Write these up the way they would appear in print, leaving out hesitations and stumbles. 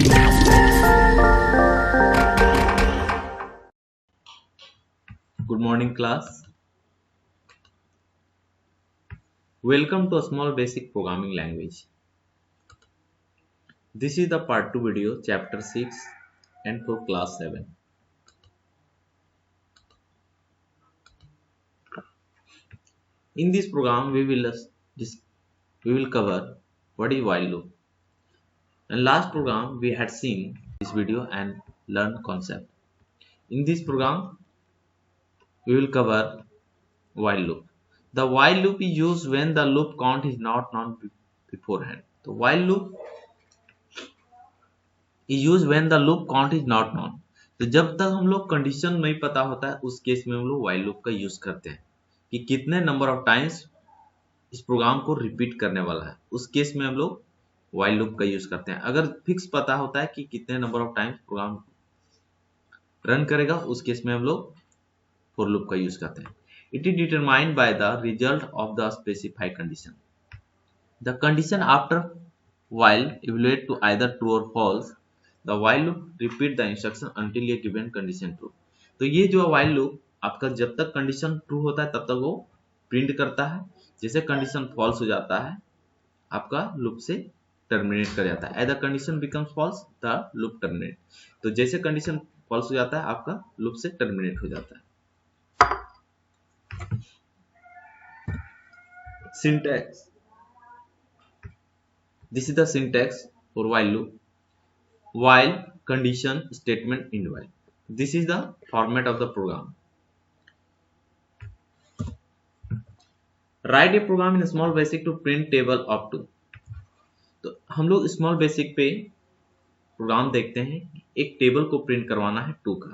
Good morning, class. Welcome to a small basic programming language. This is the part 2 video, chapter 6 and for class 7. In this program, we will cover what is while loop. In last program, we had seen this video and learned concept. In this program, we will cover while loop. The while loop is used when the loop count is not known beforehand. The while loop is used when the loop count is not known. तो जब तक हम लोग condition नहीं पता होता है उस केस में हम लोग while loop का यूज करते हैं कि कितने नंबर ऑफ टाइम्स इस प्रोग्राम को रिपीट करने वाला है, उस केस में हम लोग while loop का यूज करते हैं। अगर फिक्स पता होता है कि कितने number of times program run करेगा उस केस में हम लोग for loop का यूज करते हैं। It is determined by the result of the specified condition. The condition after while evaluate to either true or false. The while loop repeat the instruction until a given condition true. तो ये जो while loop आपका जब तक condition true होता है तब तक वो प्रिंट करता है। जैसे कंडीशन फॉल्स हो जाता है आपका लूप से टर्मिनेट कर जाता है। As the condition becomes false the loop terminate. तो जैसे कंडीशन फॉल्स हो जाता है आपका लूप से टर्मिनेट हो जाता है। Syntax. This is the syntax for while loop. While condition statement in while. This is the format of the program. Write a program in small basic to print table of 2. तो हम लोग small Basic पे programme देखते हैं, एक table को print करवाना है 2 का।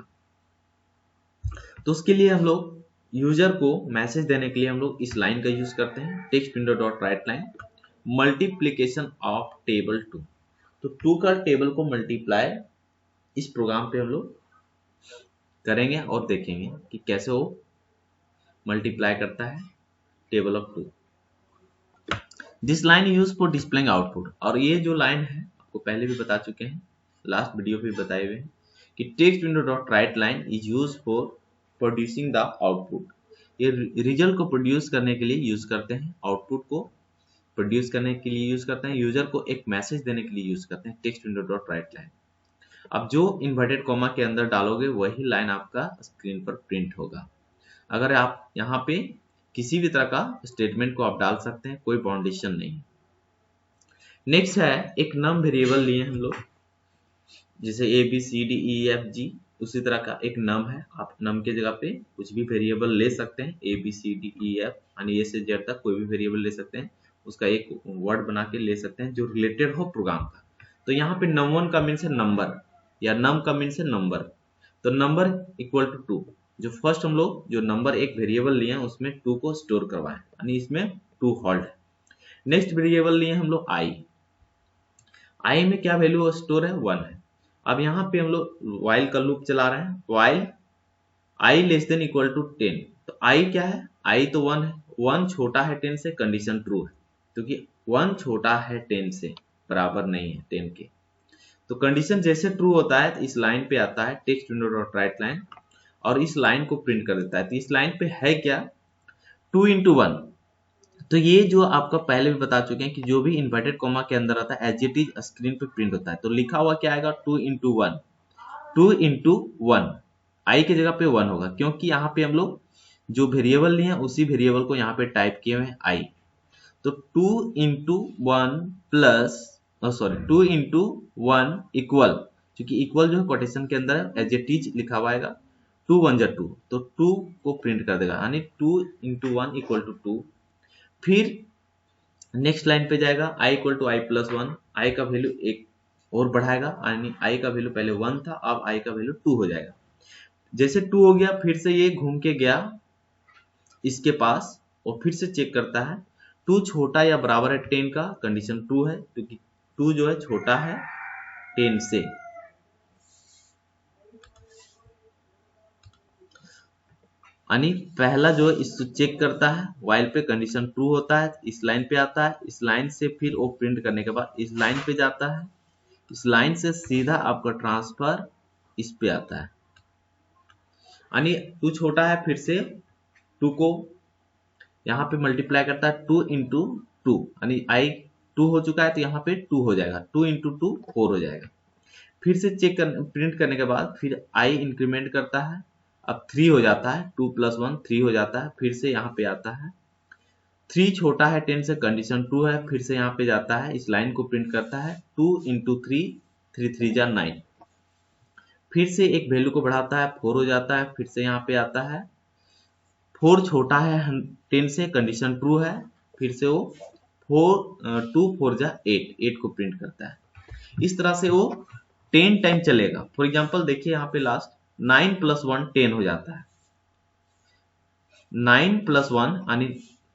तो उसके लिए हम लोग यूजर को मैसेज देने के लिए हम लोग इस लाइन का यूज करते हैं, text window dot write line multiplication of table 2। तो 2 का टेबल को मल्टीप्लाई इस प्रोग्राम पे हम लोग करेंगे और देखेंगे कि कैसे वो मल्टीप्लाई करता है table of 2। This line use for displaying output. और ये जो लाइन है आपको पहले भी बता चुके हैं, लास्ट वीडियो पे बताए हुए हैं कि text window dot write line is use for producing the output. ये रिजल्ट को प्रोड्यूस करने के लिए यूज करते हैं, आउटपुट को प्रोड्यूस करने के लिए यूज करते हैं, यूजर को एक मैसेज देने के लिए यूज करते हैं text window dot write line. अब जो इन्वर्टेड कॉमा के अंदर डालोगे वही लाइन आपका स्क्रीन पर प्रिंट होगा। अगर आप यहाँ पे किसी भी तरह का स्टेटमेंट को आप डाल सकते हैं, कोई बाउंडेशन नहीं। नेक्स्ट है एक नम वेरिएबल लिए हम लोग, जैसे ABCDEFG उसी तरह का एक नम है। आप नम के जगह पे कुछ भी वेरिएबल ले सकते हैं, ABCDEF यानी A से Z तक कोई भी वेरिएबल ले सकते हैं, उसका एक वर्ड बना के ले सकते हैं जो रिलेटेड हो प्रोग्राम का। तो यहाँ पे num1 का मीन्स है नंबर या num का मीन्स है नंबर। तो नंबर इक्वल टू 2, जो फर्स्ट हम लोग जो नंबर एक वेरिएबल लिए हैं उसमें 2 को स्टोर करवाएं, यानी इसमें 2 होल्ड है। नेक्स्ट वेरिएबल लिए हम लोग आई में क्या वैल्यू स्टोर है 1 है। अब यहाँ पे हम लोग while का लूप चला रहे हैं, while i less than equal to 10। तो i क्या है, i तो 1 है, 1 छोटा है 10 से, कंडीशन ट्रू है क्योंकि 1 छोटा है 10 से, बराबर नहीं है 10 के। तो कंडीशन जैसे ट्रू होता है तो इस लाइन पे आता है text window dot write line और इस लाइन को प्रिंट कर देता है। तो इस लाइन पे है क्या 2 into 1। तो ये जो आपका पहले भी बता चुके हैं कि जो भी इन्वर्टेड कॉमा के अंदर आता है एज इट इज स्क्रीन पे प्रिंट होता है। तो लिखा हुआ क्या आएगा 2 into 1, 2 into 1, आई की जगह पे 1 होगा क्योंकि यहाँ पे हम लोग जो वेरिएबल लिए हैं उसी वेरिएबल को यहाँ पे टाइप किए हुए हैं आई। तो 2 into 1 प्लस 2 into 1 इक्वल, क्योंकि इक्वल जो है कोटेशन के अंदर है एज इट इज लिखा हुआ आएगा, 2 1 जा 2, तो 2 को प्रिंट कर देगा यानी 2 into 1 इक्वल टू 2। फिर नेक्स्ट लाइन पे जाएगा i equal to i plus 1, i का वैल्यू एक और बढ़ाएगा यानी i का वैल्यू पहले 1 था, अब i का वैल्यू 2 हो जाएगा। जैसे 2 हो गया फिर से ये घूम के गया इसके पास और फिर से चेक करता है 2 छोटा या बराबर है 10 का, कंडीशन ट्रू है क्योंकि 2 जो है छोटा है 10 से। यानी पहला जो है इसको चेक करता है, while पे कंडीशन ट्रू होता है, इस लाइन पे आता है, इस लाइन से फिर वो प्रिंट करने के बाद इस लाइन पे जाता है, इस लाइन से सीधा आपका ट्रांसफर इस पे आता है, यानी 2 छोटा है, फिर से 2 को यहाँ पे मल्टीप्लाई करता है 2 इंटू 2, यानी आई 2 हो चुका है तो यहाँ पे 2 हो जाएगा, 2 इंटू 2 4 हो जाएगा। फिर से प्रिंट करने के बाद फिर आई इंक्रीमेंट करता है, अब 3 हो जाता है, 2 + 1 3 हो जाता है, फिर से यहाँ पे आता है 3 छोटा है 10 से, कंडीशन 2 है, फिर से यहाँ पे जाता है, इस लाइन को प्रिंट करता है 2 इंटू 3, 3 3 जा 9, फिर से एक वैल्यू को बढ़ाता है 4 हो जाता है, फिर से यहाँ पे आता है 4 छोटा है 10 से, कंडीशन ट्रू है, फिर से वो 2 4 जा 8, 8 को प्रिंट करता है। इस तरह से वो 10 टाइम चलेगा। फॉर एग्जांपल देखिए यहाँ पे लास्ट 9 + 1 10 हो जाता है, 9 + 1 यानी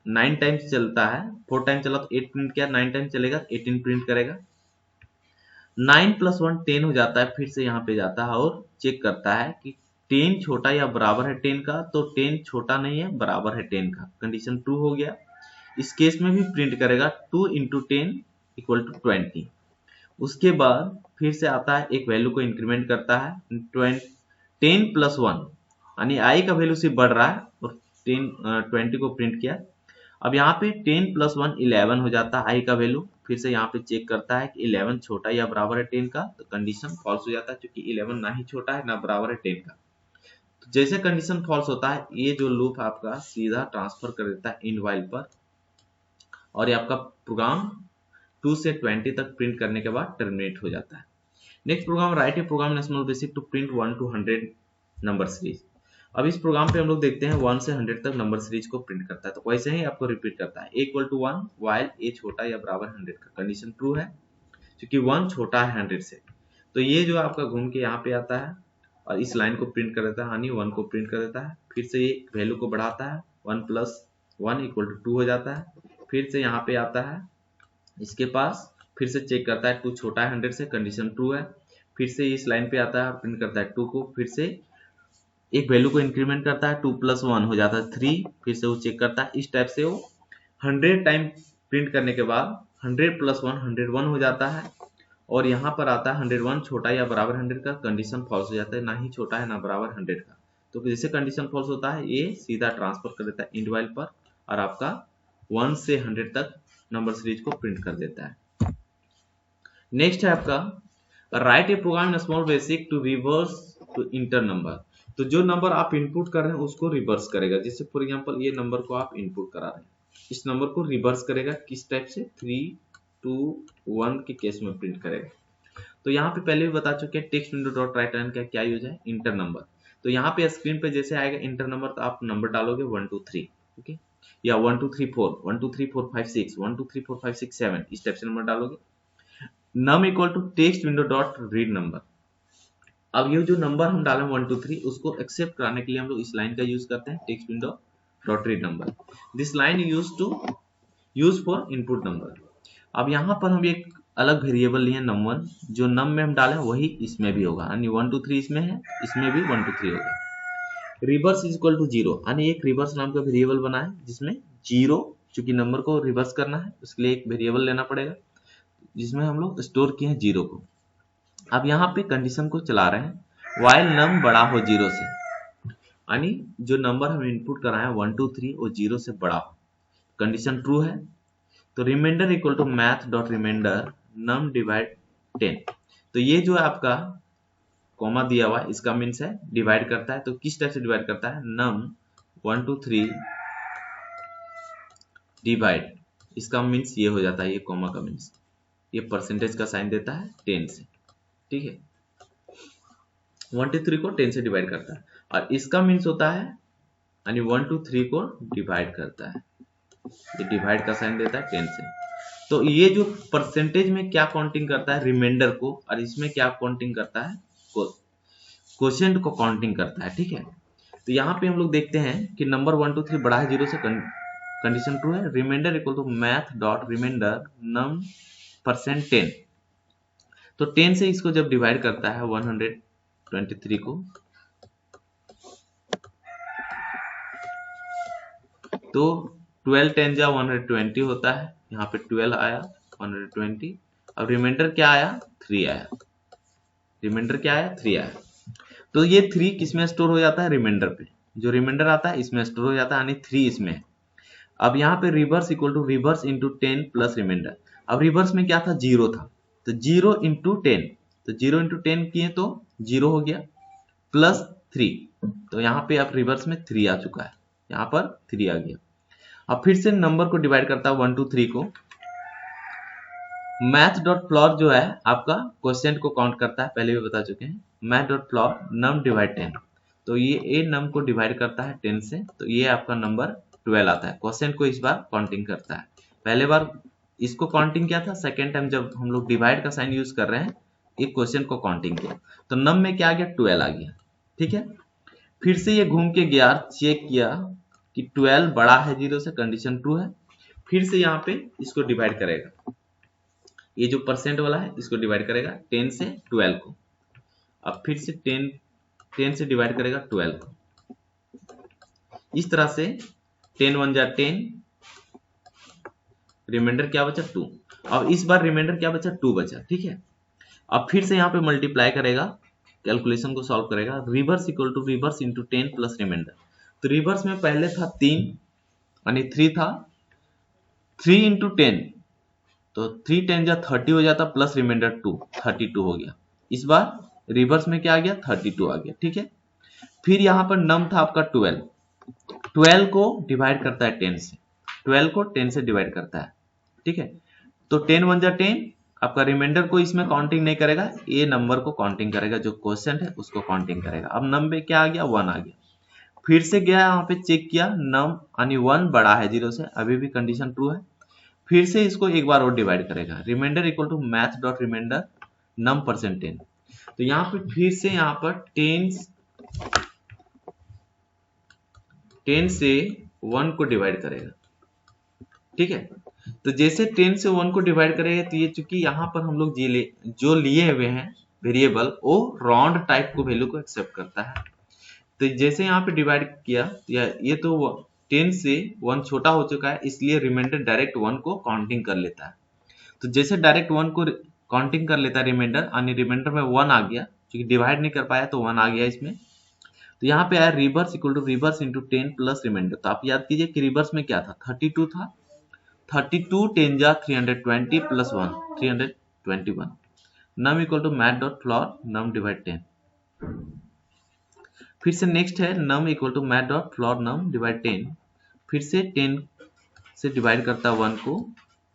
9 टाइम्स चलता है, 4 टाइम चला तो 8 प्रिंट किया, 9 टाइम चलेगा 18 प्रिंट करेगा। 9 + 1 10 हो जाता है, फिर से यहाँ पे जाता है और चेक करता है कि 10 छोटा या बराबर है 10 का, तो 10 छोटा नहीं है, बराबर है 10 का, कंडीशन ट्रू हो गया। इस केस में भी प्रिंट करेगा 2 इंटू 10 इक्वल टू 20। उसके बाद फिर से आता है, एक वैल्यू को इंक्रीमेंट करता है 10 + 1, यानी आई का वैल्यू सिर्फ बढ़ रहा है और 20 को प्रिंट किया। अब यहाँ पे 10 + 1 11 हो जाता है आई का वैल्यू, फिर से यहाँ पे चेक करता है कि 11 छोटा या बराबर है 10 का, तो कंडीशन फॉल्स हो जाता है, क्योंकि 11 ना ही छोटा है ना बराबर है 10 का। तो जैसे कंडीशन फॉल्स होता है, ये जो लूप आपका सीधा ट्रांसफर कर देता है इंड व्हाइल पर, और ये आपका प्रोग्राम 2 से 20 तक प्रिंट करने के बाद टर्मिनेट हो जाता है। Next program, write a program in small basic to print 1 to 100 number series. अब इस प्रोग्राम पे हम लोग देखते हैं 1 से 100 तक नंबर सीरीज को प्रिंट करता है, तो वैसे ही आपको रिपीट करता है a = 1 while a छोटा या बराबर 100 का, कंडीशन ट्रू है क्योंकि 1 छोटा है 100 से। तो ये जो आपका घूम के यहाँ पे आता है और इस लाइन को प्रिंट कर देता है, यानी 1 को प्रिंट कर देता है, फिर से ये वैल्यू को बढ़ाता है, 1 + 1 = 2 हो जाता है, फिर से यहाँ पे आता है, इसके पास फिर से चेक करता है 2 छोटा है 100 से, कंडीशन ट्रू है, फिर से इस लाइन पे आता है, प्रिंट करता है 2 को, फिर से एक वैल्यू को इंक्रीमेंट करता है, 2 + 1 हो जाता है 3, फिर से वो चेक करता है। इस टाइप से वो 100 टाइम प्रिंट करने के बाद 100 + 1 101 हो जाता है, और यहाँ पर आता है 101 छोटा या बराबर 100 का, कंडीशन फॉल्स हो जाता है, ना ही छोटा है ना बराबर 100 का। तो जैसे कंडीशन फॉल्स होता है, ये सीधा ट्रांसफर कर देता है इंड व्हाइल पर, और आपका 1 से 100 तक नंबर सीरीज को प्रिंट कर देता है। नेक्स्ट है आपका write a program in small basic to reverse to enter number. तो जो नंबर आप इनपुट कर रहे हैं उसको रिवर्स करेगा। जैसे फॉर एग्जांपल ये नंबर को आप इनपुट करा रहे हैं, इस नंबर को रिवर्स करेगा, किस टाइप से 3 2 1 के केस में प्रिंट करेगा। तो यहाँ पे पहले भी बता चुके हैं text window dot right run का क्या यूज है, इंटर नंबर। तो यहाँ पे स्क्रीन पे जैसे आएगा इंटर नंबर, तो आप नंबर डालोगे 1 2 3, ओके, या 1 2 3 4 1 2 3 4 5 6 1 2 3 4 5 6 7, इस टाइप से नंबर डालोगे। num = text window dot read number. अब ये जो नंबर हम डालें 1 2 3, उसको एक्सेप्ट कराने के लिए हम लोग इस लाइन का यूज करते हैं, text window dot read number. This line use for input number. अब यहाँ पर हम एक अलग वेरिएबल लिए num1, जो num में हम डालें वही इसमें भी होगा, यानी 1 2 3 इसमें है, इसमें भी 1 2 3 होगा। रिवर्स = 0, यानी एक रिवर्स नाम का वेरिएबल बना है जिसमें 0, चूंकि नंबर को रिवर्स करना है उसके लिए एक वेरिएबल लेना पड़ेगा, जिसमें हम लोग स्टोर किए हैं 0 को। अब यहाँ पे कंडीशन को चला रहे हैं while num बड़ा हो 0 से, यानी जो नंबर हम इनपुट कराए 1 2 3 वो 0 से बड़ा हो, कंडीशन ट्रू है। तो remainder = math dot remainder num divide 10। तो ये जो है आपका कॉमा दिया हुआ है, इसका मीन्स है डिवाइड करता है। तो किस टाइप से डिवाइड करता है, num 1 2 3 डिवाइड, इसका मीन्स ये हो जाता है, ये कॉमा का मीन्स ये परसेंटेज का साइन देता है 10 से, ठीक है। 1 2 3 को 10 से डिवाइड करता है, और इसका मीन्स होता है यानी 1 2 3 को डिवाइड करता है, ये डिवाइड का साइन देता है 10 से। तो ये जो परसेंटेज में क्या काउंटिंग करता है, रिमाइंडर को, और इसमें क्या काउंटिंग करता है, क्वोशिएंट को काउंटिंग करता है, ठीक है। तो यहाँ पे हम लोग देखते हैं कि नंबर 1 2 3 बड़ा है 0 से, कंडीशन ट्रू है। Remainder = math dot remainder num %10। तो 10 से इसको जब डिवाइड करता है 123 को, तो 12 10 जा 120 होता है, यहाँ पे 12 आया 120। अब रिमाइंडर क्या आया 3 आया, रिमाइंडर क्या आया 3 आया। तो ये 3 किस में स्टोर हो जाता है, रिमाइंडर पे, जो रिमाइंडर आता है इसमें स्टोर हो जाता है, यानी 3 इसमें है। अब यहाँ पे reverse equal to reverse into 10 plus remainder. अब रिवर्स में क्या था, 0 था, तो 0 इंटू 10, तो 0 इंटू 10 किए तो 0 हो गया, प्लस 3, तो यहाँ पे अब रिवर्स में 3 आ चुका है, यहाँ पर 3 आ गया। अब फिर से नंबर को डिवाइड करता है 1 2 3 को। मैथ डॉट फ्लोर जो है आपका क्वेश्चन को काउंट करता है, पहले भी बता चुके हैं। Math dot floor num divide 10, तो ये ए नम को डिवाइड करता है 10 से, तो ये आपका नंबर 12 आता है। क्वेश्चन को इस बार काउंटिंग करता है, पहले बार इसको काउंटिंग किया था, सेकेंड टाइम जब हम लोग डिवाइड का साइन यूज कर रहे हैं एक क्वेश्चन को काउंटिंग किया, तो नम में क्या आ गया, 12 आ गया। ठीक है, फिर से ये घूम के गया, चेक किया कि 12 बड़ा है 0 से, कंडीशन ट्रू है। फिर से यहाँ पे इसको डिवाइड करेगा, ये जो परसेंट वाला है इसको डिवाइड करेगा 10 से 12 को। अब फिर से 10 से डिवाइड करेगा 12 को, इस तरह से 10 1 जा 10, रिमाइंडर क्या बचा 2। अब इस बार रिमाइंडर क्या बचा, 2 बचा। ठीक है, अब फिर से यहाँ पे मल्टीप्लाई करेगा, कैलकुलेशन को सॉल्व करेगा, reverse equal to reverse into 10 plus remainder. तो रिवर्स में पहले था 3 यानी 3 था, 3 इंटू 10, तो 3 10 जा 30 हो जाता, प्लस रिमाइंडर 2, 32 हो गया। इस बार रिवर्स में क्या आ गया, 32 आ गया। ठीक है, फिर यहाँ पर नम था आपका 12, 12 को डिवाइड करता है 10 से, 12 को 10 से डिवाइड करता है। ठीक है, तो 10 1 जा 10, आपका रिमाइंडर को इसमें काउंटिंग नहीं करेगा, ये नंबर को काउंटिंग करेगा, जो क्वेश्चन है उसको काउंटिंग करेगा। अब नम में क्या आ गया, 1 आ गया। फिर से गया यहाँ पे चेक किया, नम यानी 1 बड़ा है 0 से, अभी भी कंडीशन ट्रू है। फिर से इसको एक बार और डिवाइड करेगा, remainder equal to math dot remainder num percent 10, तो यहाँ पे फिर से यहाँ पर 10 से 1 को डिवाइड करेगा। ठीक है, तो जैसे 10 से 1 को डिवाइड करेगा, तो ये चूंकि यहाँ पर हम लोग जो लिए हुए हैं वेरिएबल, वो राउंड टाइप को वैल्यू को एक्सेप्ट करता है। तो जैसे यहाँ पे डिवाइड किया, ये तो 10 से 1 छोटा हो चुका है, इसलिए रिमाइंडर डायरेक्ट 1 को काउंटिंग कर लेता है। तो जैसे डायरेक्ट 1 को काउंटिंग कर लेता है रिमाइंडर, यानी रिमाइंडर में 1 आ गया, क्योंकि डिवाइड नहीं कर पाया तो 1 आ गया इसमें। तो यहाँ पे आया reverse equal to reverse into 10 plus remainder. तो आप याद कीजिए कि रिवर्स में क्या था, 32 था, 32 10 जा 320 plus 1 321, num equal to math dot floor num divide 10। फिर से नेक्स्ट है num equal to math dot floor num divide 10, फिर से 10 से डिवाइड करता है 1 को,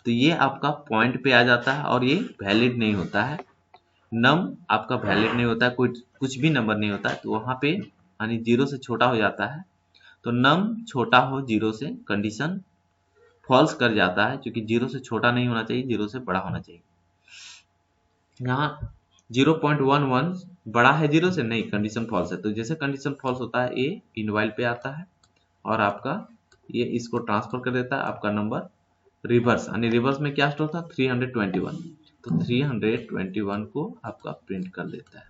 तो ये आपका पॉइंट पे आ जाता है और ये वैलिड नहीं होता है, नम आपका वैलिड नहीं होता है, कुछ भी नंबर नहीं होता है, तो वहां पे यानी 0 से छोटा हो जाता है। तो नम छोटा हो 0 से, कंडीशन फॉल्स कर जाता है, क्योंकि 0 से छोटा नहीं होना चाहिए, 0 से बड़ा होना चाहिए। यहाँ 0.11 बड़ा है 0 से, नहीं, कंडीशन फॉल्स है। तो जैसे कंडीशन फॉल्स होता है, ये इनवाइल पे आता है और आपका ये इसको ट्रांसफर कर देता है, आपका नंबर रिवर्स, यानी रिवर्स में क्या स्टोर था 321, तो 321 को आपका प्रिंट कर देता है।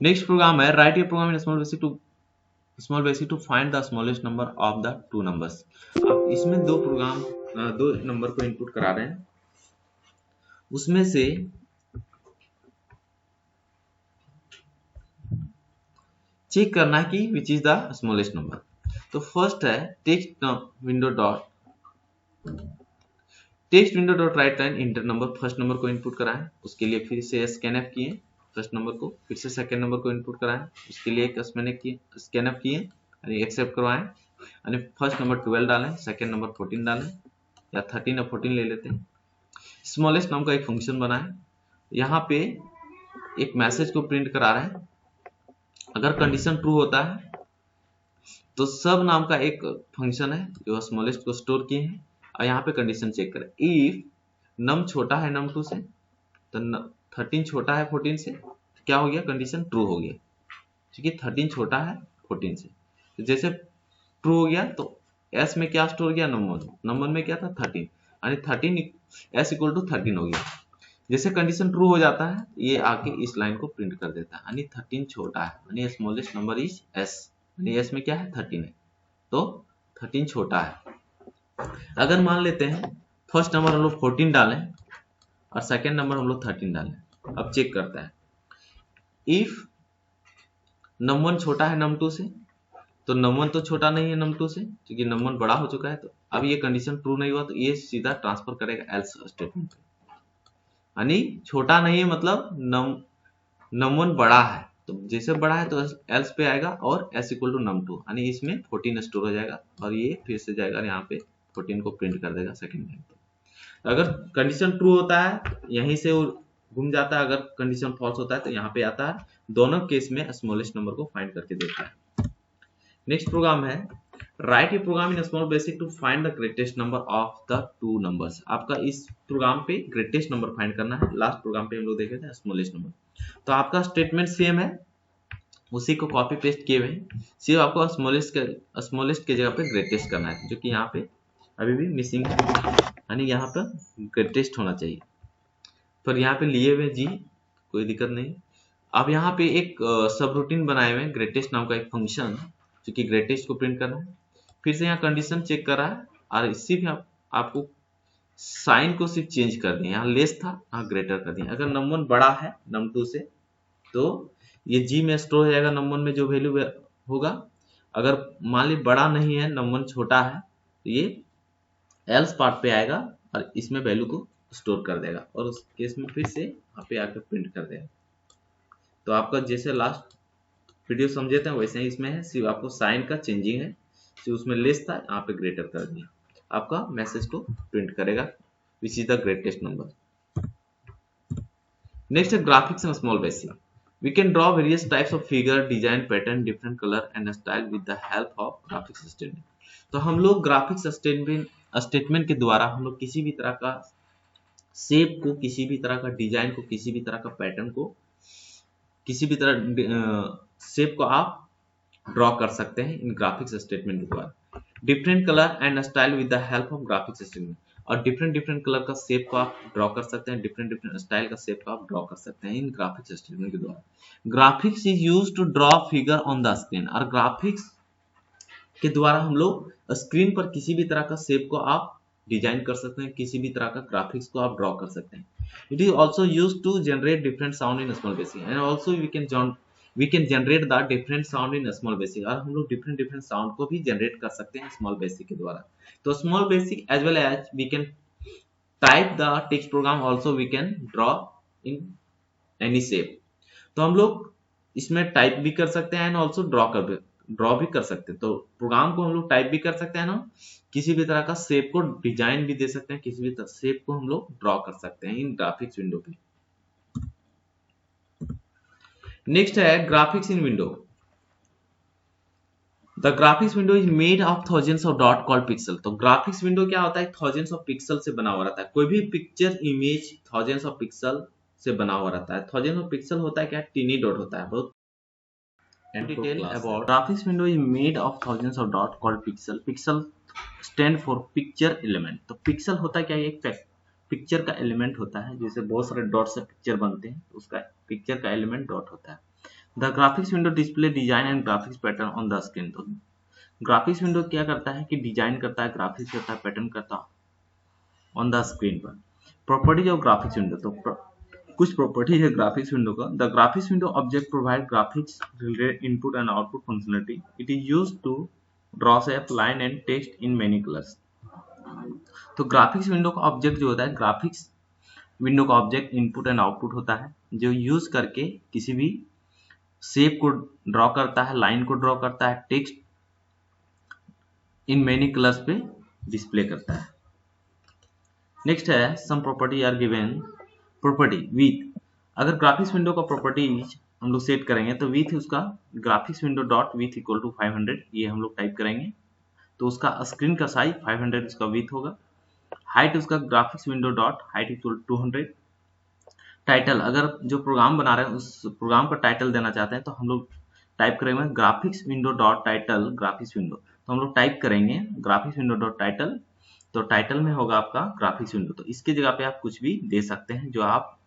नेक्स्ट प्रोग्राम है write a program in small basic to find the smallest number of the two numbers. अब इसमें दो नंबर को इनपुट करा रहे हैं, उसमें से चेक करना है कि विच इज द स्मॉलेस्ट नंबर। तो फर्स्ट है text window dot write line enter number, first number को इनपुट कराएं, उसके लिए फिर से स्कैनएफ किए फर्स्ट नंबर को, फिर से सेकंड नंबर को इनपुट कराएं, उसके लिए एक स्कैनएफ किए यानी एक्सेप्ट करवाएं, यानी फर्स्ट नंबर 12 डालें, सेकंड नंबर 14 डालें, या 13 या 14 ले लेते हैं। स्मॉलेस्ट नाम का एक फंक्शन बनाएं, यहाँ पे एक मैसेज को प्रिंट करा रहे हैं। अगर कंडीशन ट्रू होता है तो सब नाम का एक फंक्शन है जो स्मॉलेस्ट को स्टोर किए हैं, और यहाँ पे कंडीशन चेक करें, इफ नम छोटा है नम 2 से, तो 13 छोटा है 14 से, क्या हो गया, कंडीशन ट्रू हो गया, क्योंकि 13 छोटा है 14 से। तो जैसे ट्रू हो गया तो एस में क्या स्टोर किया, नंबर में क्या था 13, यानी 13 एस इक्वल टू 13 हो गया। जैसे कंडीशन ट्रू हो जाता है, ये आके इस लाइन को प्रिंट कर देता है, यानी 13 छोटा है, यानी स्मॉलेस्ट नंबर इज एस, यानी एस में क्या है 13 है, तो 13 छोटा है। अगर मान लेते हैं फर्स्ट नंबर हम लोग 14 डालें, और सेकेंड नंबर हम लोग 13 डालें। अब चेक करता है, इफ num1 छोटा है num2 से, तो num1 तो छोटा नहीं है num2 से, क्योंकि num1 बड़ा हो चुका है। तो अब ये कंडीशन ट्रू नहीं हुआ तो ये सीधा ट्रांसफर करेगा एल्स स्टेटमेंट पे, यानी छोटा नहीं है मतलब num1 बड़ा है, तो जैसे बड़ा है तो एल्स पे आएगा और s इक्वल टू num2, यानी इसमें 14 स्टोर हो जाएगा और ये फिर से जाएगा यहाँ पे 14 को प्रिंट कर देगा सेकेंड टाइम पे। अगर कंडीशन ट्रू होता है यहीं से घूम जाता है, अगर कंडीशन फॉल्स होता है तो यहाँ पे आता है। दोनों केस में स्मॉलेस्ट नंबर को फाइंड करके देता है। नेक्स्ट प्रोग्राम है, write a program in small basic to find the greatest number of the two numbers. आपका इस प्रोग्राम पे ग्रेटेस्ट नंबर फाइंड करना है। लास्ट प्रोग्राम पे हम लोग देखे थे स्मॉलेस्ट नंबर। तो आपका स्टेटमेंट सेम है, उसी को कॉपी पेस्ट किए हुए हैं, सिर्फ आपको स्मॉलेस्ट के जगह पे ग्रेटेस्ट करना है, जो कि यहाँ पे अभी भी मिसिंग है, यानी यहाँ पर ग्रेटेस्ट होना चाहिए। पर यहाँ पे लिए हुए जी, कोई दिक्कत नहीं। अब यहाँ पे एक सब रूटीन बनाए हुए हैं, ग्रेटेस्ट नाम का एक फंक्शन, जो कि ग्रेटेस्ट को प्रिंट करना है। फिर से यहाँ कंडीशन चेक कर रहा है और सिर्फ आपको साइन को सिर्फ चेंज कर दिया, यहाँ लेस था यहाँ ग्रेटर कर दिया। अगर num1 बड़ा है num2 से तो ये जी में स्टोर हो जाएगा, num1 में जो वैल्यू होगा। अगर मान ली बड़ा नहीं है, num1 छोटा है, तो ये एल्स पार्ट पे आएगा और इसमें वैल्यू को स्टोर कर देगा और उस केस में फिर से यहाँ पे आकर प्रिंट कर देगा। तो आपका जैसे लास्ट वीडियो समझे थे वैसे ही इसमें है, सिर्फ आपको साइन का चेंजिंग है, सिर्फ उसमें लेस था यहाँ पे ग्रेटर कर दिया, आपका मैसेज को प्रिंट करेगा which is the greatest number. Next है graphics in small basic. We can draw various types of figure, design, pattern, different color and style with the help of graphics statement। तो हम लोग graphics statement के द्वारा हम लोग किसी भी तरह का शेप को, किसी भी तरह का डिजाइन को, किसी भी तरह का पैटर्न को, किसी भी तरह शेप को आप ड्रॉ कर सकते हैं इन ग्राफिक्स स्टेटमेंट के द्वारा। Different colour and style with the help of graphics statement, और डिफरेंट कलर का शेप को आप ड्रॉ कर सकते हैं, डिफरेंट स्टाइल का शेप को आप ड्रॉ कर सकते हैं इन ग्राफिक्स स्टेटमेंट के द्वारा। Graphics is used to draw figure on the screen, और ग्राफिक्स के द्वारा हम लोग स्क्रीन पर किसी भी तरह का शेप को आप डिजाइन कर सकते हैं, किसी भी तरह का ग्राफिक्स को आप ड्रॉ कर सकते हैं। It is also used to generate different sound in small basic and also we can generate the different sound in small basic, और हम लोग डिफरेंट साउंड को भी जनरेट कर सकते हैं स्मॉल बेसिक के द्वारा। तो small basic as well as we can type the text program, also we can draw in any shape. तो हम लोग इसमें टाइप भी कर सकते हैं एंड ऑल्सो ड्रॉ भी कर सकते हैं। तो प्रोग्राम को हम लोग टाइप भी कर सकते हैं ना, किसी भी तरह का शेप को डिजाइन भी दे सकते हैं, किसी भी तरह शेप को हम लोग ड्रॉ कर सकते हैं इन ग्राफिक्स विंडो पे। नेक्स्ट है graphics in window. The graphics window is made of thousands of dot called pixel. तो ग्राफिक्स विंडो क्या होता है, थाउजेंड्स ऑफ पिक्सल से बना हुआ रहता है। कोई भी picture image thousands of pixel से बना हुआ रहता है। थाउजेंड्स ऑफ पिक्सल होता है क्या, टीनी डॉट होता है। बहुत detail about graphics window is made of thousands of dot called pixel. Pixel stand for picture element. तो पिक्सल होता क्या है, एक पिक्चर का एलिमेंट होता है, जैसे बहुत सारे डॉट से पिक्चर बनते हैं, उसका पिक्चर का एलिमेंट डॉट होता है। The graphics window display design and graphics pattern on the screen. तो ग्राफिक्स विंडो क्या करता है कि डिजाइन करता है, ग्राफिक्स करता है, पैटर्न करता है ऑन द स्क्रीन पर। प्रॉपर्टीज ऑफ ग्राफिक्स विंडो, तो कुछ प्रॉपर्टीज है ग्राफिक्स विंडो का। The graphics window object provide graphics related input and output functionality. It is used to draw shape, line and text in many colours. तो graphics window का object जो होता है, graphics window का object input and output होता है, जो use करके किसी भी शेप को ड्रॉ करता है, लाइन को ड्रॉ करता है, टेक्स्ट इन मेनी कलर्स पे डिस्प्ले करता है। नेक्स्ट है some property are given. Property width, अगर ग्राफिक्स विंडो का प्रॉपर्टीज हम लोग सेट करेंगे तो विथ उसका graphics window dot width equal to 500, ये हम लोग टाइप करेंगे तो उसका स्क्रीन का साइज 500 उसका विथ होगा। हाइट उसका graphics window dot height equal 200। Title, अगर जो प्रोग्राम बना रहे हैं उस प्रोग्राम का टाइटल देना चाहते हैं तो हम लोग टाइप करेंगे graphics window dot title graphics window. तो हम लोग टाइप करेंगे ग्राफिक्स विंडो डॉट टाइटल, तो टाइटल में होगा आपका ग्राफिक्स विंडो। तो इसके जगह पे आप कुछ भी दे सकते हैं जो आप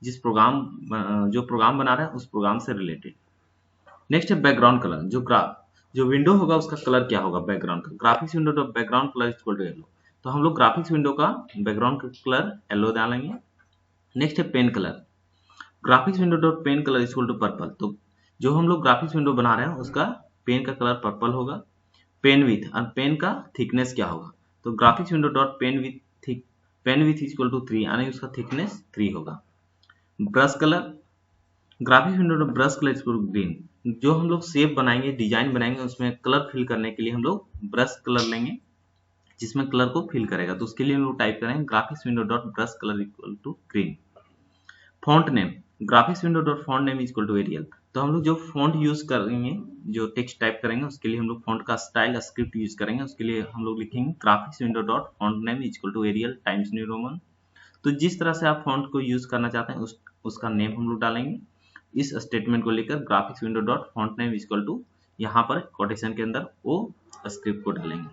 जो प्रोग्राम बना रहे हैं उस प्रोग्राम से रिलेटेड। नेक्स्ट है बैकग्राउंड कलर। जो विंडो होगा उसका कलर क्या होगा, बैकग्राउंड का। Graphics window dot background colour equal to yellow. तो हम लोग ग्राफिक्स विंडो का बैकग्राउंड का कलर येलो डालेंगे। नेक्स्ट है pen colour. Graphics window dot pen colour equal to purple. तो जो हम लोग ग्राफिक्स विंडो बना रहे हैं उसका पेन का कलर पर्पल होगा। पेन विथ, और पेन का थिकनेस क्या होगा, तो graphics window dot pen width equal to 3, यानी उसका थिकनेस 3 होगा। Brush colour, graphics window dot brush colour equal to green. जो हम लोग शेप बनाएंगे, डिजाइन बनाएंगे, उसमें कलर फिल करने के लिए हम लोग ब्रश कलर लेंगे जिसमें कलर को फिल करेगा, तो उसके लिए हम लोग टाइप करेंगे graphics window dot brush colour equal to green. Font name, graphics window dot font name equal to Arial. तो हम लोग जो फॉन्ट यूज करेंगे, जो टेक्स्ट टाइप करेंगे, उसके लिए हम लोग फॉन्ट का स्टाइल स्क्रिप्ट यूज करेंगे। उसके लिए हम लोग लिखेंगे graphics window dot font name equal to Arial Times New Roman. तो जिस तरह से आप फॉन्ट को यूज करना चाहते हैं उसका नेम हम लोग डालेंगे। इस स्टेटमेंट को लेकर graphics window dot font name equal to, यहाँ पर कोटेशन के अंदर वो स्क्रिप्ट को डालेंगे।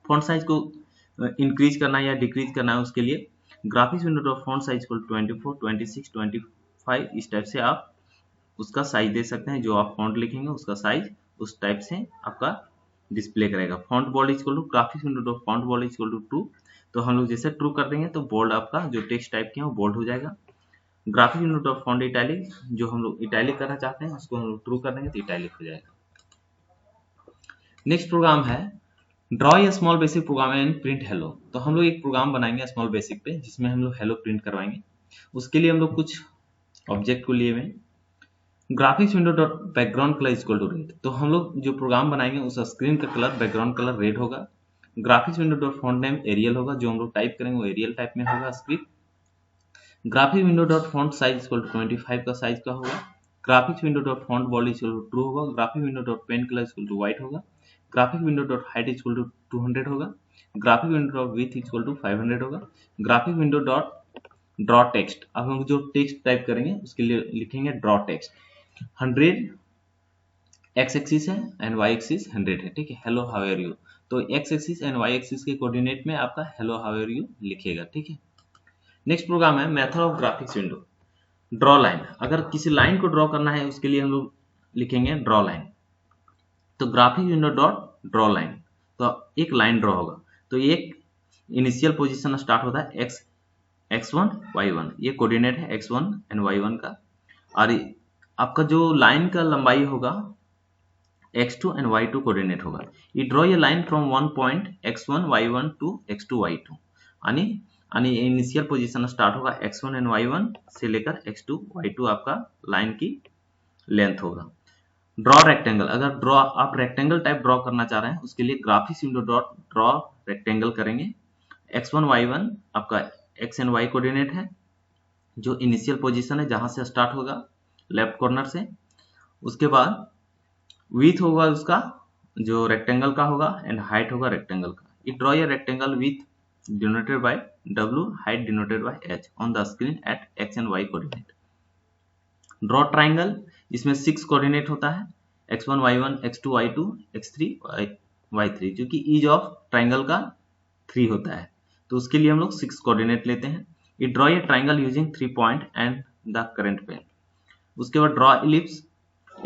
फॉन्ट साइज को इंक्रीज करना है या डिक्रीज करना है, उसके लिए graphics window dot font size equal 24, 26, 25, इस टाइप से आप उसका साइज दे सकते हैं। जो आप फॉन्ट लिखेंगे उसका साइज उस टाइप से आपका डिस्प्ले करेगा। Font bold equal to graphics window dot font bold equal to true. तो हम लोग जैसे ट्रू कर देंगे तो बोल्ड आपका जो टेक्स्ट टाइप किया वो बोल्ड हो जाएगा। Graphic window dot font italic, जो हम लोग इटैलिक करना चाहते हैं उसको हम लोग ट्रू कर देंगे तो इटैलिक हो जाएगा। नेक्स्ट प्रोग्राम है draw A small basic programme and print hello. तो हम लोग एक प्रोग्राम बनाएंगे स्मॉल बेसिक पे जिसमें हम लोग हेलो प्रिंट करवाएंगे। उसके लिए हम लोग कुछ ऑब्जेक्ट को लिए हुए, graphics window dot background colour equal to red. तो हम लोग जो प्रोग्राम बनाएंगे उस स्क्रीन का कलर बैकग्राउंड कलर रेड होगा। Graphics window dot font name Arial होगा, जो हम लोग टाइप करेंगे वो एरियल टाइप में होगा script. Graphic window dot font size equal to 25 का साइज का होगा। Graphics window dot font bold equal to true होगा। Graphic window dot pen colour equal to white होगा। Graphic window dot height equal to 200 होगा। Graphic window dot width equal to 500 होगा। Graphic window dot draw text, अब हम जो text type करेंगे उसके लिए लिखेंगे ड्रॉ टेक्स्ट। 100 एक्स एक्सिस है एंड वाई एक्सिस 100 है, ठीक है। हेलो हाउ आर यू, तो X axis and Y axis के कोऑर्डिनेट में आपका हेलो हाउ आर यू लिखेगा, ठीक है। नेक्स्ट प्रोग्राम है method of graphics window draw line. अगर किसी लाइन को ड्रॉ करना है उसके लिए हम लोग लिखेंगे ड्रॉ लाइन। तो graphic window dot draw line, तो एक लाइन ड्रॉ होगा। तो एक इनिशियल पोजीशन स्टार्ट होता है x1 y1, ये कोऑर्डिनेट है x1 एंड y1 का। और आपका जो लाइन का लंबाई होगा x2 एंड y2 कोऑर्डिनेट होगा। ये ड्रॉ ये line from one point x1 y1 to x2 y2, यानी इनिशियल पोजीशन स्टार्ट होगा x1 एंड y1 से लेकर x2 y2 आपका लाइन की लेंथ होगा। ड्रॉ रेक्टेंगल, अगर ड्रॉ आप रेक्टेंगल टाइप ड्रॉ करना चाह रहे हैं उसके लिए graphics window dot draw rectangle करेंगे। x1 y1 आपका x एंड y कोऑर्डिनेट है, जो इनिशियल पोजीशन है जहां से स्टार्ट होगा लेफ्ट कॉर्नर से। उसके बाद विथ होगा उसका जो रेक्टेंगल का होगा एंड हाइट होगा रेक्टेंगल का। It draw a rectangle with denoted by w, height denoted by h on the screen eight x and y coordinate. Draw triangle, इसमें 6 कोऑर्डिनेट होता है x1 y1 x2 y2 x3 y3, जो कि ease of triangle का 3 होता है, तो उसके लिए हम लोग 6 कोऑर्डिनेट लेते हैं। It draw a triangle using 3 point and the current pen. उसके बाद draw ellipse,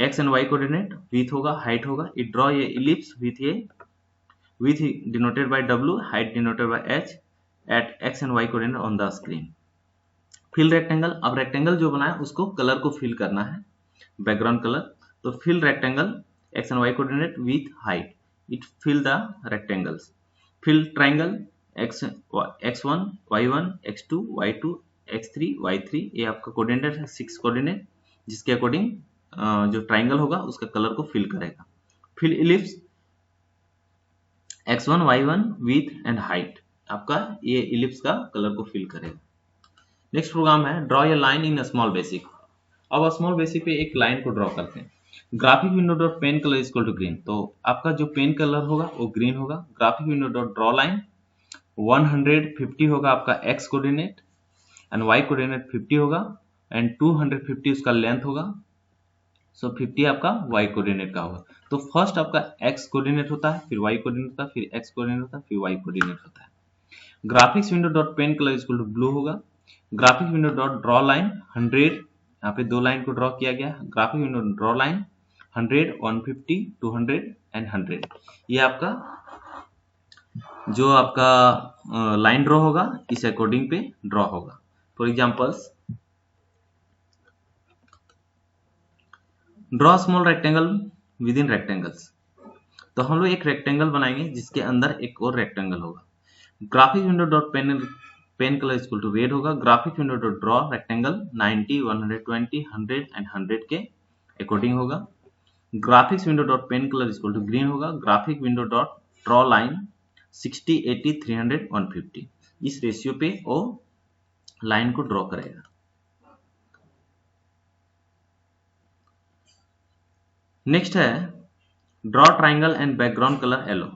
X and Y coordinate, width होगा हाइट होगा। It draw a ellipse width denoted by w, height denoted by h at x and y coordinate on the screen. Fill rectangle, अब rectangle जो बना है उसको colour को fill करना है, बैकग्राउंड कलर। तो fill rectangle x and y coordinate with height, it fill the rectangles. Fill triangle x1 y1 x2 y2 x3 y3, ये आपका कोऑर्डिनेट है 6 कोऑर्डिनेट, जिसके अकॉर्डिंग जो ट्राइंगल होगा उसका कलर को फिल करेगा। Fill ellipse x1 y1 width and height, आपका ये इलिप्स का कलर को फिल करेगा। नेक्स्ट प्रोग्राम है draw a line in small Basic. अब स्मॉल बेसिक पे एक लाइन को ड्रॉ करते हैं। Graphic window dot pen colour equal to green, तो आपका जो पेन कलर होगा वो ग्रीन होगा। Graphic window dot draw line 150 होगा आपका x coordinate and y coordinate 50 होगा एंड 250 उसका लेंथ होगा। सो 50 आपका y कोऑर्डिनेट का होगा। तो फर्स्ट आपका x कोऑर्डिनेट होता है, फिर y कोऑर्डिनेट होता है, फिर x कोऑर्डिनेट होता है, फिर y कोऑर्डिनेट होता है। Graphics window dot pen colour equal to blue होगा। Graphic window dot draw line 100, यहाँ पे 2 लाइन को ड्रॉ किया गया। Graphic window draw line 100 150 200 and 100, ये आपका जो आपका लाइन ड्रॉ होगा इस अकॉर्डिंग पे ड्रॉ होगा। For examples, draw small rectangle with in rectangles. तो हम लोग एक रेक्टेंगल बनाएंगे जिसके अंदर एक और रेक्टेंगल होगा। Graphic window dot pen colour equal to red होगा। Graphic window dot draw rectangle 90, 120, 100 and 100 के अकॉर्डिंग होगा। Graphics window dot pen colour equal to green होगा। Graphic window dot draw line 60, 80, 300, 150 इस रेशियो पे वो लाइन को draw करेगा। Next है draw triangle and background colour yellow.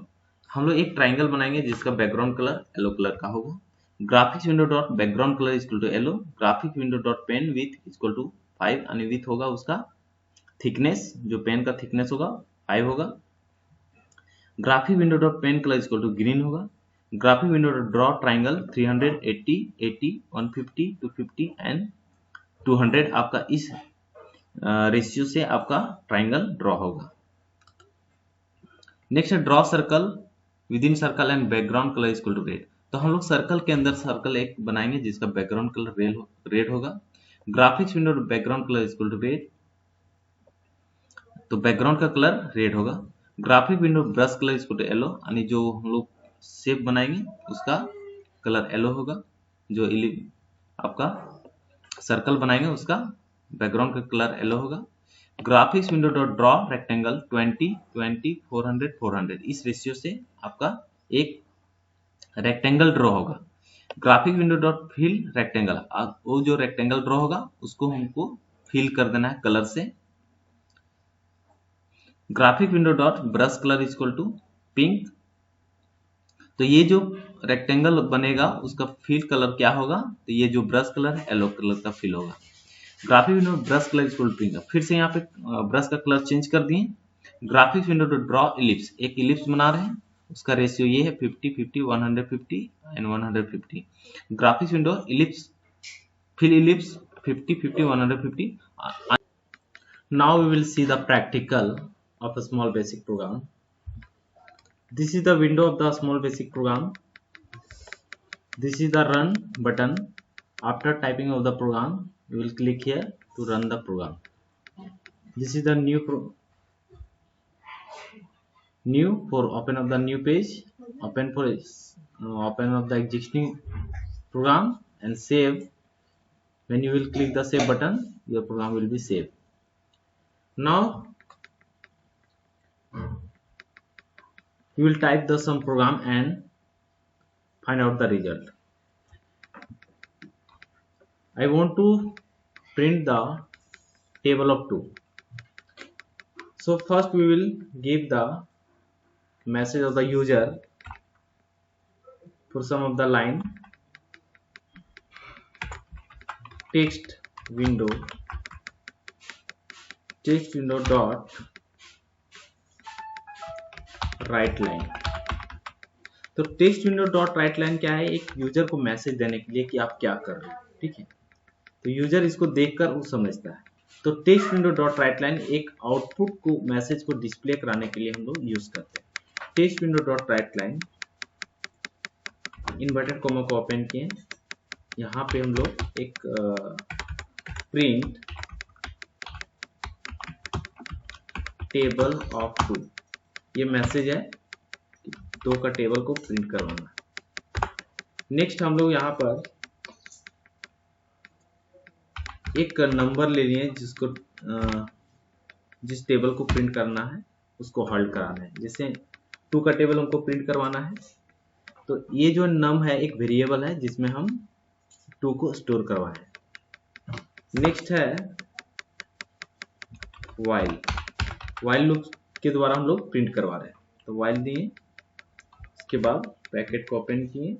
हम लोग एक ट्राइंगल बनाएंगे जिसका बैकग्राउंड कलर येलो कलर का होगा। Graphics window dot background colour equal to yellow. Graphic window dot pen width equal to 5 यानी विथ होगा उसका थिकनेस, जो पेन का थिकनेस होगा 5 होगा। Graphic window dot pen colour equal to green होगा। Graphic window dot draw triangle 300, 80, 80, 150, 250 and 200 आपका इस रेशियो से आपका ट्राइंगल ड्रॉ होगा। नेक्स्ट है draw circle within circle and background colour equal to red. तो हम लोग सर्कल के अंदर सर्कल एक बनाएंगे जिसका बैकग्राउंड कलर रेड होगा। Graphics window background colour equal to red, तो बैकग्राउंड का कलर रेड होगा। Graphic window brush colour equal to yellow, यानी जो हम लोग शेप बनाएंगे उसका कलर येलो होगा। जो आपका सर्कल बनाएंगे उसका बैकग्राउंड का कलर येलो होगा। Graphics window dot draw rectangle 20, 20, 400, 400 इस रेशियो से आपका एक रेक्टेंगल ड्रॉ होगा। Graphic window dot fill rectangle, वो जो रेक्टेंगल ड्रॉ होगा उसको हमको फिल कर देना है कलर से। Graphic window dot brush colour equal to pink. तो ये जो रेक्टेंगल बनेगा उसका फिल कलर क्या होगा, तो ये जो ब्रश कलर है येलो कलर का फिल होगा। Graphic window brush colour equal to pink, फिर से यहाँ पे ब्रश का कलर चेंज कर दिए। Graphics window to draw ellipse, एक इलिप्स बना रहे हैं उसका रेशियो ये है 50, 50, 150 and 150। Graphics window ellipse fill ellipse 50, 50, 150। Now we will see the practical of a small basic program. This is the window of the small basic program. This is the run button. After typing of the program, you will click here to run the program. This is the new for open up the new page, open for open up the existing program and save. When you will click the save button, your program will be saved. Now you will type the some program and find out the result. I want to print the table of 2. So first we will give the message of the user for some of the line. Text window dot write line. तो text window dot write line क्या है, एक user को message देने के लिए कि आप क्या कर रहे हो, ठीक है। तो यूजर इसको देखकर वो समझता है। तो text window dot write line एक आउटपुट को मैसेज को डिस्प्ले कराने के लिए हम लोग यूज करते हैं। Text window dot write line inverted comma को ओपन किए, यहाँ पे हम लोग एक प्रिंट टेबल ऑफ 2 ये मैसेज है, 2 का टेबल को प्रिंट करवाना है। नेक्स्ट हम लोग यहाँ पर एक नंबर ले लिए जिसको जिस टेबल को प्रिंट करना है उसको होल्ड कराना है। जैसे 2 का टेबल हमको प्रिंट करवाना है, तो ये जो नम है एक वेरिएबल है जिसमें हम 2 को स्टोर करवाएं। नेक्स्ट है वाइल लूप के द्वारा हम लोग प्रिंट करवा रहे हैं। तो वाइल दिए, इसके बाद ब्रैकेट को ओपन किए,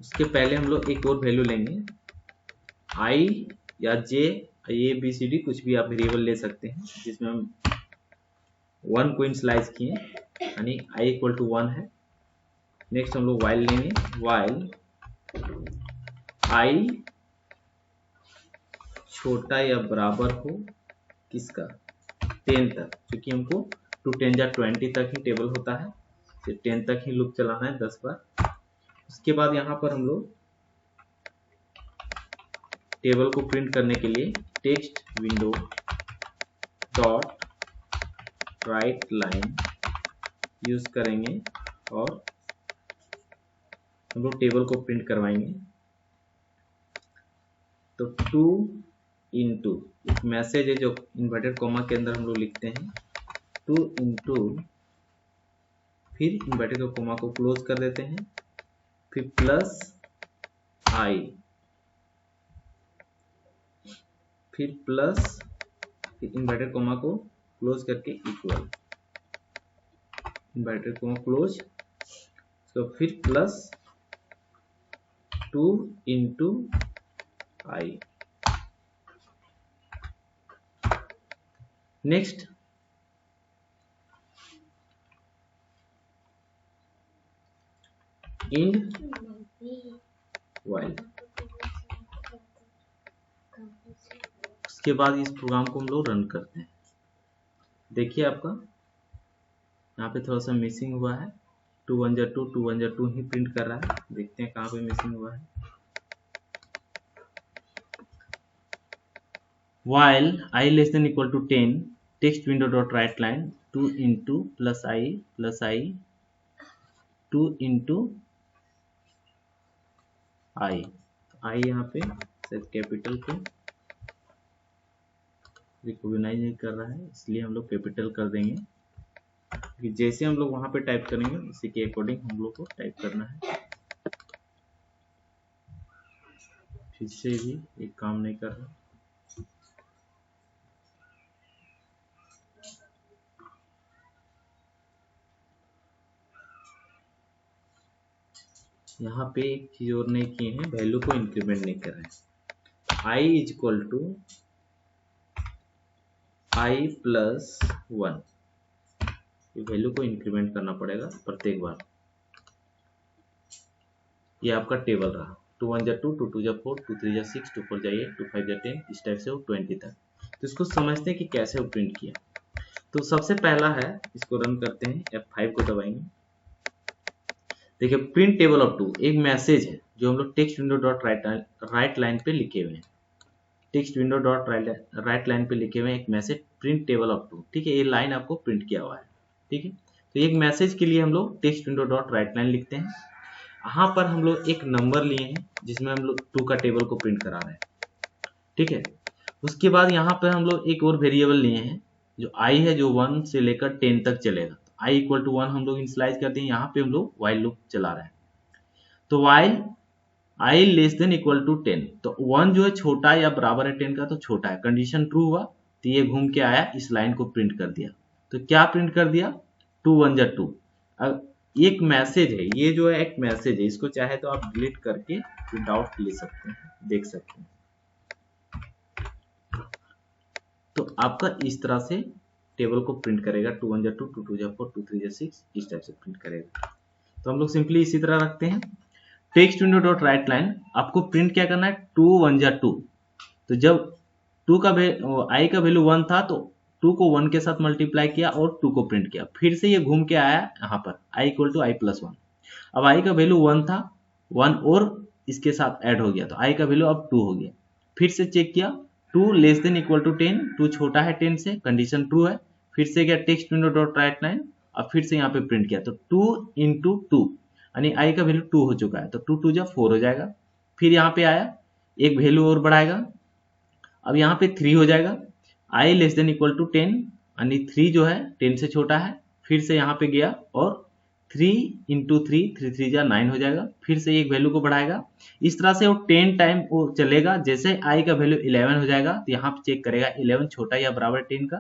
उसके पहले हम लोग एक और वैल्यू लेंगे i या j, a b c d कुछ भी आप वेरिएबल ले सकते हैं, जिसमें हम 1 को इनिशियलाइज किए यानी i इक्वल टू 1 है। नेक्स्ट हम लोग वाइल लेंगे, वाइल i छोटा या बराबर हो किसका 10 तक, क्योंकि हमको 2 10 या 20 तक ही टेबल होता है। 10 तक ही लूप चलाना है 10 बार। उसके बाद यहाँ पर हम लोग टेबल को प्रिंट करने के लिए text window dot write line use करेंगे और हम लोग टेबल को प्रिंट करवाएंगे। तो 2 इंटू एक मैसेज है जो इन्वर्टेड कॉमा के अंदर हम लोग लिखते हैं 2 इंटू, फिर इन्वर्टेड कॉमा को क्लोज कर देते हैं, फिर प्लस आई, फिर प्लस, फिर इन्वर्टेड कॉमा को क्लोज करके इक्वल, इन्वर्टेड कॉमा क्लोज, तो फिर plus 2 into I. Next end while. उसके बाद इस प्रोग्राम को हम लोग रन करते हैं। देखिए आपका यहाँ पे थोड़ा सा मिसिंग हुआ है, 2 1 जा 2 2 1 जा 2 ही प्रिंट कर रहा है। देखते हैं कहाँ पे मिसिंग हुआ है। while I less than equal to 10 text window dot write line 2 into plus I 2 into I। I यहाँ पे शायद कैपिटल को रिकॉग्नाइज नहीं कर रहा है, इसलिए हम लोग कैपिटल कर देंगे कि जैसे हम लोग वहां पे टाइप करेंगे उसी के अकॉर्डिंग हम लोग को टाइप करना है। फिर से भी एक काम नहीं कर रहा। यहाँ पे एक चीज और नहीं किए हैं, वैल्यू को इंक्रीमेंट नहीं कर रहे हैं। I is equal to I plus 1, ये वैल्यू को इंक्रीमेंट करना पड़ेगा प्रत्येक बार। ये आपका टेबल रहा 2 1 जा 2 2 2 जा 4 2 3 जा 6 2 4 जा 8 2 5 जा 10, इस टाइप से वो 20 तक। तो इसको समझते हैं कि कैसे वो प्रिंट किया। तो सबसे पहला है, इसको रन करते हैं, F5 को दबाएंगे। देखिए प्रिंट टेबल ऑफ 2 एक मैसेज है जो हम लोग text window dot write line पे लिखे हुए हैं। Text window dot write line पे लिखे हुए हैं एक मैसेज प्रिंट टेबल ऑफ 2। ठीक है, ये लाइन आपको प्रिंट किया हुआ है। ठीक है, तो एक मैसेज के लिए हम लोग text window dot write line लिखते हैं। यहाँ पर हम लोग एक नंबर लिए हैं जिसमें हम लोग 2 का टेबल को प्रिंट करा रहे हैं। ठीक है, उसके बाद यहाँ पर हम लोग एक और वेरिएबल लिए हैं जो I है, जो 1 से लेकर 10 तक चलेगा। I इक्वल टू 1 हम लोग इनिशियलाइज करते हैं, यहाँ पे हम लोग while लूप चला रहे हैं। तो while I less than equal to 10, तो 1 जो है छोटा है या बराबर है 10 का, तो छोटा है, कंडीशन ट्रू हुआ तो ये घूम के आया, इस लाइन को प्रिंट कर दिया। तो क्या प्रिंट कर दिया, 2 1 जा 2। अब एक मैसेज है, ये जो है एक मैसेज है, इसको चाहे तो आप डिलीट करके प्रिंट आउट ले सकते हैं, देख सकते हैं। तो आपका इस तरह से टेबल को प्रिंट करेगा, 2 1 जा 2 2 2 जा 4 2 3 जा 6, इस टाइप से प्रिंट करेगा। तो हम लोग सिंपली इसी तरह रखते हैं। Text window dot write line आपको प्रिंट क्या करना है, 2 1 जा 2। तो जब 2 का I का वैल्यू 1 था तो 2 को 1 के साथ मल्टीप्लाई किया और 2 को प्रिंट किया, फिर से ये घूम के आया यहाँ पर I equal to I plus 1। अब I का वैल्यू 1 था, 1 और इसके साथ ऐड हो गया तो I का वैल्यू अब 2 हो गया। फिर से चेक किया, 2 लेस देन इक्वल टू 10, 2 छोटा है 10 से, कंडीशन ट्रू है। फिर से गया text window dot write line, अब फिर से यहाँ पे प्रिंट किया, तो 2 इंटू 2 यानी I का वैल्यू 2 हो चुका है, तो 2 2 जा 4 हो जाएगा। फिर यहाँ पे आया, एक वैल्यू और बढ़ाएगा, अब यहाँ पे 3 हो जाएगा। I less than equal to 10 यानी 3 जो है 10 से छोटा है। फिर से यहाँ पे गया और 3 इंटू 3 3 3 जा 9 हो जाएगा। फिर से एक वैल्यू को बढ़ाएगा, इस तरह से वो 10 टाइम वो चलेगा। जैसे I का वैल्यू 11 हो जाएगा तो यहाँ पे चेक करेगा 11 छोटा या बराबर है 10 का,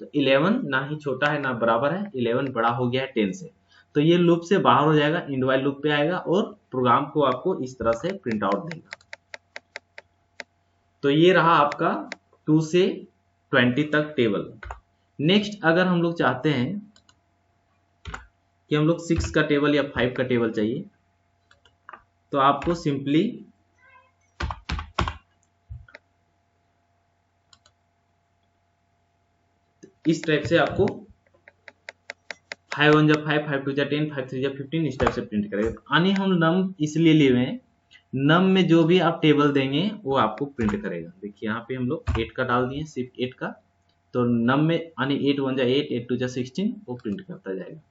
तो 11 ना ही छोटा है ना बराबर है, 11 बड़ा हो गया है 10 से, तो ये लूप से बाहर हो जाएगा, इंड वाइल लूप पे आएगा और प्रोग्राम को आपको इस तरह से प्रिंट आउट देगा। तो ये रहा आपका 2 से 20 तक टेबल। नेक्स्ट अगर हम लोग चाहते हैं कि हम लोग 6 का टेबल या 5 का टेबल चाहिए, तो आपको सिंपली इस टाइप से आपको 5 1 जा 5, 5 2 जा 10, 5 3 जा 15, इस टाइप से प्रिंट करेगा। यानी हम नम इसलिए लिए हुए हैं, नम में जो भी आप टेबल देंगे वो आपको प्रिंट करेगा। देखिए यहाँ पे हम लोग 8 का डाल दिए, सिर्फ 8 का, तो नम में यानी 8 1 जा 8, 8 2 जा 16, वो प्रिंट करता जाएगा।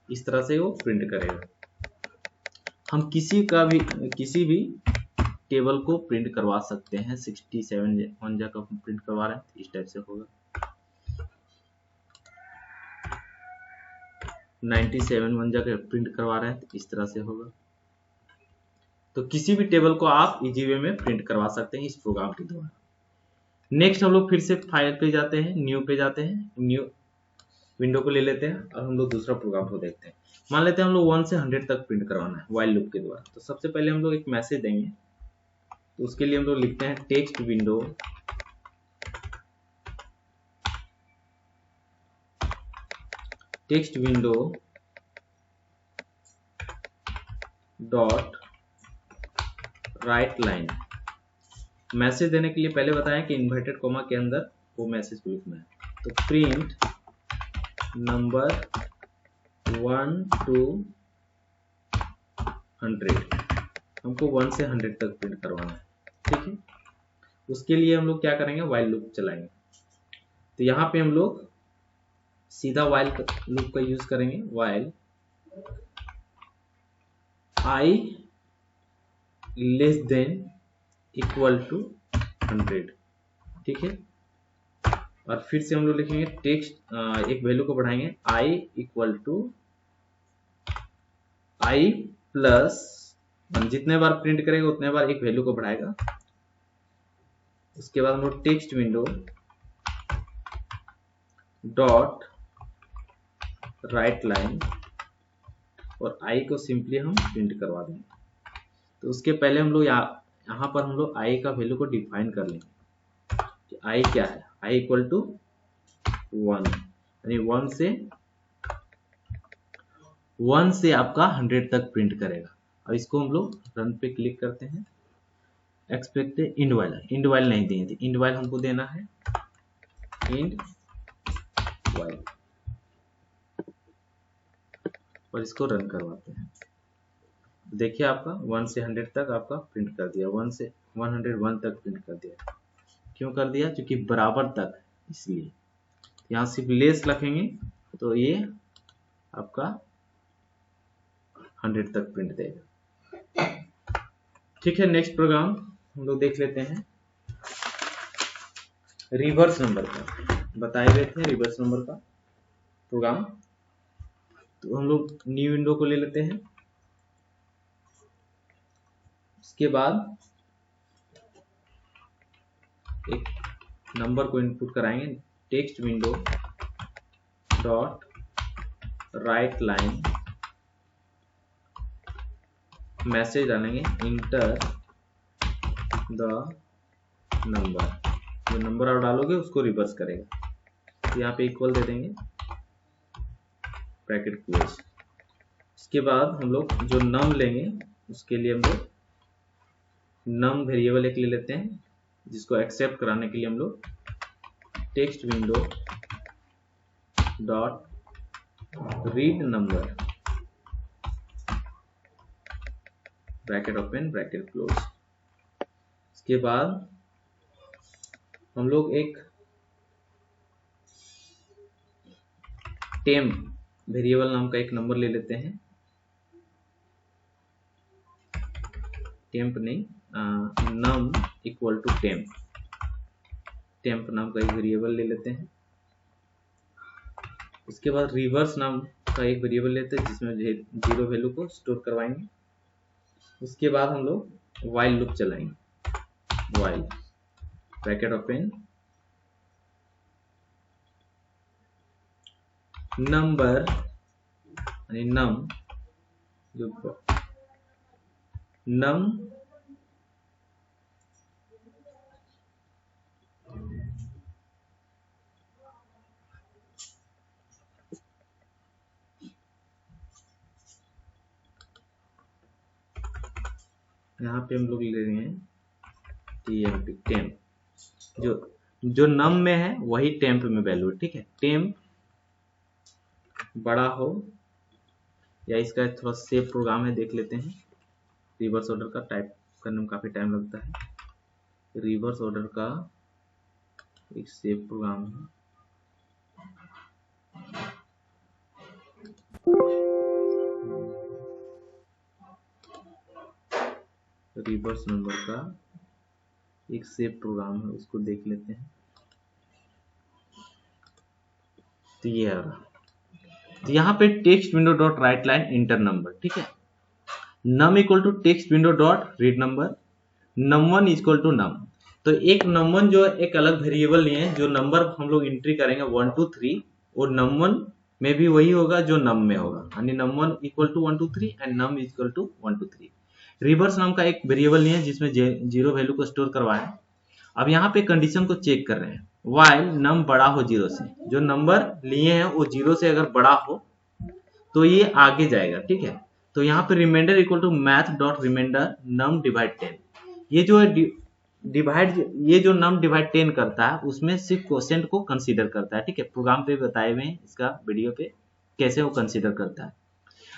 इस तरह से वो प्रिंट करेगा। हम किसी भी टेबल को प्रिंट करवा सकते हैं। 67 1 जा का प्रिंट करवा रहे हैं, तो इस टाइप से होगा। 97 1 जा का प्रिंट करवा रहे हैं, तो इस तरह से होगा। तो किसी भी टेबल को आप इजी वे में प्रिंट करवा सकते हैं इस प्रोग्राम के द्वारा। नेक्स्ट हम लोग फिर से फाइल पे जाते हैं, न्यू पे जाते हैं, न्यू विंडो को ले लेते हैं और हम लोग दूसरा प्रोग्राम को देखते हैं। मान लेते हैं हम लोग 1 से 100 तक प्रिंट करवाना है व्हाइल लूप के द्वारा। तो सबसे पहले हम लोग एक मैसेज देंगे, तो उसके लिए हम लोग लिखते हैं text window dot write line. Message देने के लिए पहले बताएं कि इन्वर्टेड कॉमा के अंदर वो मैसेज को लिखना है। तो प्रिंट नंबर 1 to 100, हमको 1 से 100 तक प्रिंट करवाना है, ठीक है। उसके लिए हम लोग क्या करेंगे, व्हाइल लूप चलाएंगे। तो यहाँ पे हम लोग सीधा व्हाइल लूप का यूज करेंगे, while i less than equal to 100, ठीक है। और फिर से हम लोग लिखेंगे टेक्स्ट, एक वैल्यू को बढ़ाएंगे, i equal to i plus, जितने बार प्रिंट करेगा उतने बार एक वैल्यू को बढ़ाएगा। उसके बाद हम लोग text window dot write line, और i को सिंपली हम प्रिंट करवा देंगे। तो उसके पहले हम लोग यहाँ पर हम लोग i का वैल्यू को डिफाइन कर लेंगे कि i क्या है। i इक्वल टू 1, यानी 1 से आपका 100 तक प्रिंट करेगा। और इसको हम लोग रन पे क्लिक करते हैं। एक्सपेक्टेड इंड वाइल नहीं दिए थे, इंड वाइल हमको देना है, इंड वाइल, और इसको रन करवाते हैं। देखिए आपका 1 से 100 तक आपका प्रिंट कर दिया, 1 से 101 तक प्रिंट कर दिया। क्यों कर दिया, क्योंकि बराबर तक, इसलिए यहाँ सिर्फ लेस रखेंगे तो ये आपका 100 तक प्रिंट देगा, ठीक है। नेक्स्ट प्रोग्राम हम लोग देख लेते हैं, रिवर्स नंबर का बताए हुए थे, रिवर्स नंबर का प्रोग्राम। तो हम लोग न्यू विंडो को ले लेते हैं। उसके बाद एक नंबर को इनपुट कराएंगे, text window dot write line, message डालेंगे इंटर द नंबर, जो नंबर आप डालोगे उसको रिवर्स करेगा। तो यहाँ पे इक्वल दे देंगे, ब्रैकेट क्लोज। उसके बाद हम लोग जो नम लेंगे उसके लिए हम लोग नम वेरिएबल एक ले लेते हैं, जिसको एक्सेप्ट कराने के लिए हम लोग text window dot read number, bracket open bracket close. उसके बाद हम लोग एक टेम्प वेरिएबल नाम का एक नंबर ले लेते हैं, टेम्प नहीं, num equal to temp, temp नाम का एक वेरिएबल ले लेते हैं। उसके बाद रिवर्स नाम का एक वेरिएबल लेते हैं, जिसमें 0 वैल्यू को स्टोर करवाएंगे। उसके बाद हम लोग व्हाइल लूप चलाएंगे, व्हाइल ब्रैकेट ओपन नंबर, यानी नम, जो नम यहाँ पे हम लोग ले रहे हैं टीएमपी, टेम्प, जो नम में है वही टेम्प में वैल्यू है, ठीक है। टेम्प बड़ा हो, या इसका थोड़ा सेव प्रोग्राम है, देख लेते हैं। रिवर्स ऑर्डर का टाइप करने में काफ़ी टाइम लगता है। रिवर्स ऑर्डर का एक सेव प्रोग्राम है। रिवर्स नंबर का एक सेव प्रोग्राम है, उसको देख लेते हैं। तो ये आ रहा, तो यहाँ पे text window dot write line enter number, ठीक है। Num equal to text window dot read number, num1 equal to num. तो एक num1 जो एक अलग वेरिएबल लिए हैं, जो नंबर हम लोग एंट्री करेंगे 1 2 3, और num1 में भी वही होगा जो num में होगा, यानी num1 equal to 1 2 3 and num equal to 1 2 3। Reverse नाम का एक वेरिएबल लिए हैं जिसमें जीरो वैल्यू को स्टोर करवाएं। अब यहाँ पे कंडीशन को चेक कर रहे हैं, वाइल नम बड़ा हो जीरो से, जो नंबर लिए हैं वो जीरो से अगर बड़ा हो तो ये आगे जाएगा, ठीक है। तो यहाँ पे remainder equal to math dot remainder num divide 10। ये जो है डिवाइड, ये जो नम डिवाइड 10 करता है उसमें सिर्फ क्वोशिएंट को कंसीडर करता है, ठीक है। प्रोग्राम पे बताए हुए हैं इसका वीडियो पे कैसे वो कंसीडर करता है।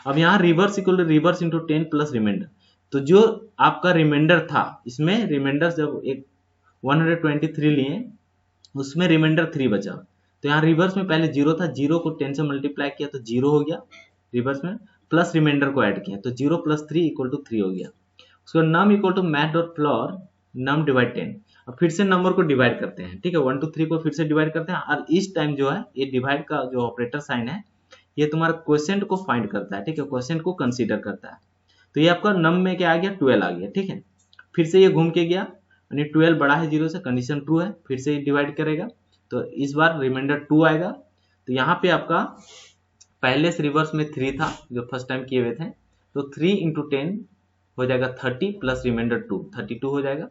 अब यहाँ reverse equal to reverse into 10 plus remainder. तो जो आपका रिमाइंडर था, इसमें रिमाइंडर जब एक 123 लिए, उसमें रिमाइंडर 3 बचा, तो यहाँ रिवर्स में पहले जीरो था, जीरो को 10 से मल्टीप्लाई किया तो जीरो हो गया रिवर्स में, प्लस रिमाइंडर को ऐड किया तो 0 + 3 = 3 हो गया। उसको num equal to math dot floor num divide 10। अब फिर से नंबर को डिवाइड करते हैं, ठीक है। 1 2 3 को फिर से डिवाइड करते हैं, और इस टाइम जो है ये डिवाइड का जो ऑपरेटर साइन है ये तुम्हारा क्वोशिएंट को फाइंड करता है, ठीक है, क्वोशिएंट को कंसीडर करता है। तो ये आपका नम में क्या आ गया, 12 आ गया, ठीक है। फिर से ये घूम के गया, यानी 12 बड़ा है जीरो से, कंडीशन ट्रू है, फिर से डिवाइड करेगा तो इस बार रिमाइंडर 2 आएगा। तो यहाँ पे आपका पहले से रिवर्स में 3 था जो फर्स्ट टाइम किए हुए थे, तो 3 × 10 हो जाएगा 30 प्लस रिमाइंडर 2 32 हो जाएगा।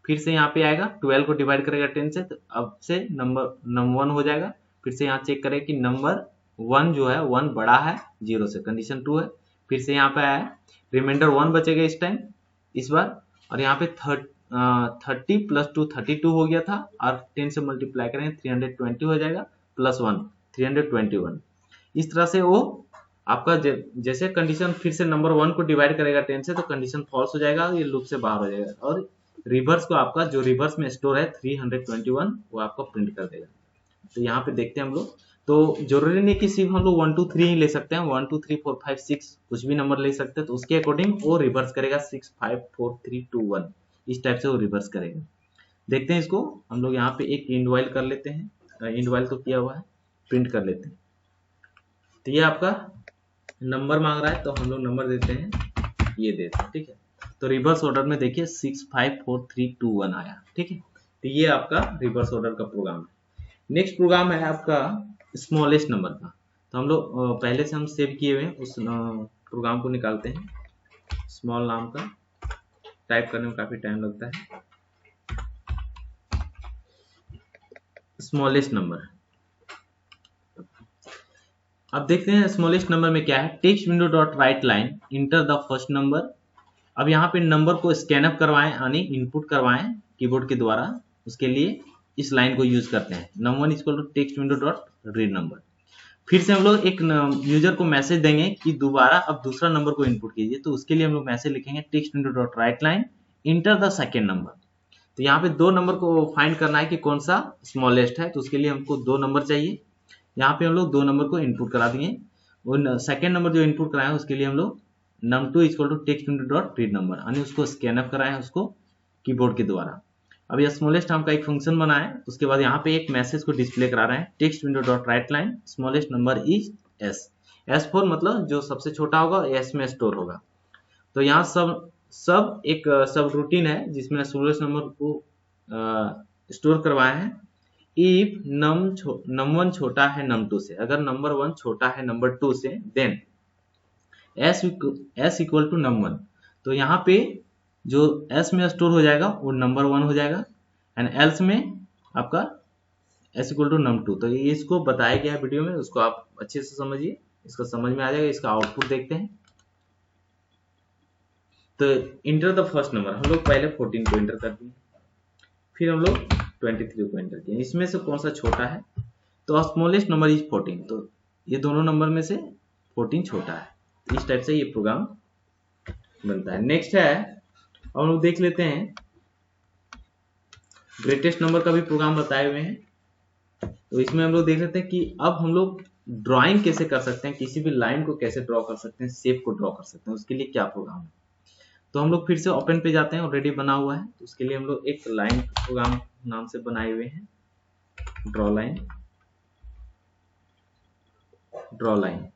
फिर से यहाँ पे आएगा 12 को डिवाइड करेगा 10 से, तो अब से नम 1 हो जाएगा। फिर से यहाँ चेक करें कि नंबर 1 जो है 1 बड़ा है जीरो से, कंडीशन 2 है। फिर से यहाँ पे आया रिमाइंडर 1 बचेगा इस टाइम इस बार, और यहाँ पे 30 + 2 32 हो गया था, और 10 से मल्टीप्लाई करेंगे 320 हो जाएगा, प्लस 1 321। इस तरह से वो आपका जैसे कंडीशन फिर से नंबर 1 को डिवाइड करेगा 10 से, तो कंडीशन फॉल्स हो जाएगा, ये लूप से बाहर हो जाएगा, और रिवर्स को आपका जो रिवर्स में स्टोर है 321 वो आपका प्रिंट कर देगा। तो यहाँ पे देखते हैं हम लोग, तो जरूरी नहीं कि सिर्फ हम लोग 1 2 3 ही ले सकते हैं, 1 2 3 4 5 6 कुछ भी नंबर ले सकते हैं, तो उसके अकॉर्डिंग वो रिवर्स करेगा 6 5 4 3 2 1, इस टाइप से वो रिवर्स करेगा। देखते हैं इसको हम लोग यहाँ पे एक इंड वाइल कर लेते हैं, इंड वाइल तो किया हुआ है, प्रिंट कर लेते हैं। तो ये आपका नंबर मांग रहा है, तो हम लोग नंबर देते हैं, ये देते हैं, ठीक है। तो रिवर्स ऑर्डर में देखिए 6 5 4 3 2 1 आया, ठीक है। तो ये आपका रिवर्स ऑर्डर का प्रोग्राम है। नेक्स्ट प्रोग्राम है आपका स्मॉलेस्ट नंबर का। तो हम लोग पहले से हम सेव किए हुए हैं उस प्रोग्राम को निकालते हैं। स्मॉल नाम का टाइप करने में काफी टाइम लगता है। स्मॉलेस्ट नंबर, अब देखते हैं स्मॉलेस्ट नंबर में क्या है। Text window dot write line enter the first number. अब यहाँ पे नंबर को स्कैन अप करवाएं, यानी इनपुट करवाएं कीबोर्ड के द्वारा, उसके लिए इस लाइन को यूज करते हैं, num1 = text window dot read number. फिर से हम लोग एक यूजर को मैसेज देंगे कि दोबारा अब दूसरा नंबर को इनपुट कीजिए, तो उसके लिए हम लोग मैसेज लिखेंगे text window dot write line enter the second number. तो यहाँ पे 2 नंबर को फाइंड करना है कि कौन सा स्मॉलेस्ट है, तो उसके लिए हमको 2 नंबर चाहिए। यहाँ पे हम लोग 2 नंबर को इनपुट करा दिए, वो सेकेंड नंबर जो इनपुट कराए उसके लिए हम लोग num2 = text window dot read number, यानी उसको स्कैन अप कराए उसको कीबोर्ड के द्वारा। अब यह स्मॉलेस्ट नाम का एक फंक्शन बनाए, उसके बाद यहाँ पे एक मैसेज को डिस्प्ले करा रहे हैं, text window dot write line smallest number is S four, मतलब जो सबसे छोटा होगा S में स्टोर होगा। तो यहाँ सब एक सब रूटीन है जिसमें स्मॉलेस्ट नंबर को स्टोर करवाए हैं। इफ num1 छोटा है num2 से, अगर नंबर 1 छोटा है नंबर 2 से, देन S = num1। तो यहाँ पे जो S में स्टोर हो जाएगा वो नंबर 1 हो जाएगा, एंड एल्स में आपका S = num2। तो ये इसको बताया गया है वीडियो में, उसको आप अच्छे से समझिए, इसका समझ में आ जाएगा। इसका आउटपुट देखते हैं। तो इंटर द फर्स्ट नंबर, हम लोग पहले 14 को इंटर कर दिए, फिर हम लोग 23 को इंटर किए, इसमें से कौन सा छोटा है, तो स्मॉलेस्ट नंबर इज 14। तो ये दोनों नंबर में से 14 छोटा है। इस टाइप से ये प्रोग्राम बनता है। नेक्स्ट है, अब हम लोग देख लेते हैं, ग्रेटेस्ट नंबर का भी प्रोग्राम बताए हुए हैं। तो इसमें हम लोग देख लेते हैं कि अब हम लोग ड्राइंग कैसे कर सकते हैं, किसी भी लाइन को कैसे ड्रॉ कर सकते हैं, शेप को ड्रॉ कर सकते हैं, उसके लिए क्या प्रोग्राम है। तो हम लोग फिर से ओपन पे जाते हैं, ऑलरेडी बना हुआ है। तो उसके लिए हम लोग एक लाइन प्रोग्राम नाम से बनाए हुए हैं, ड्रॉ लाइन।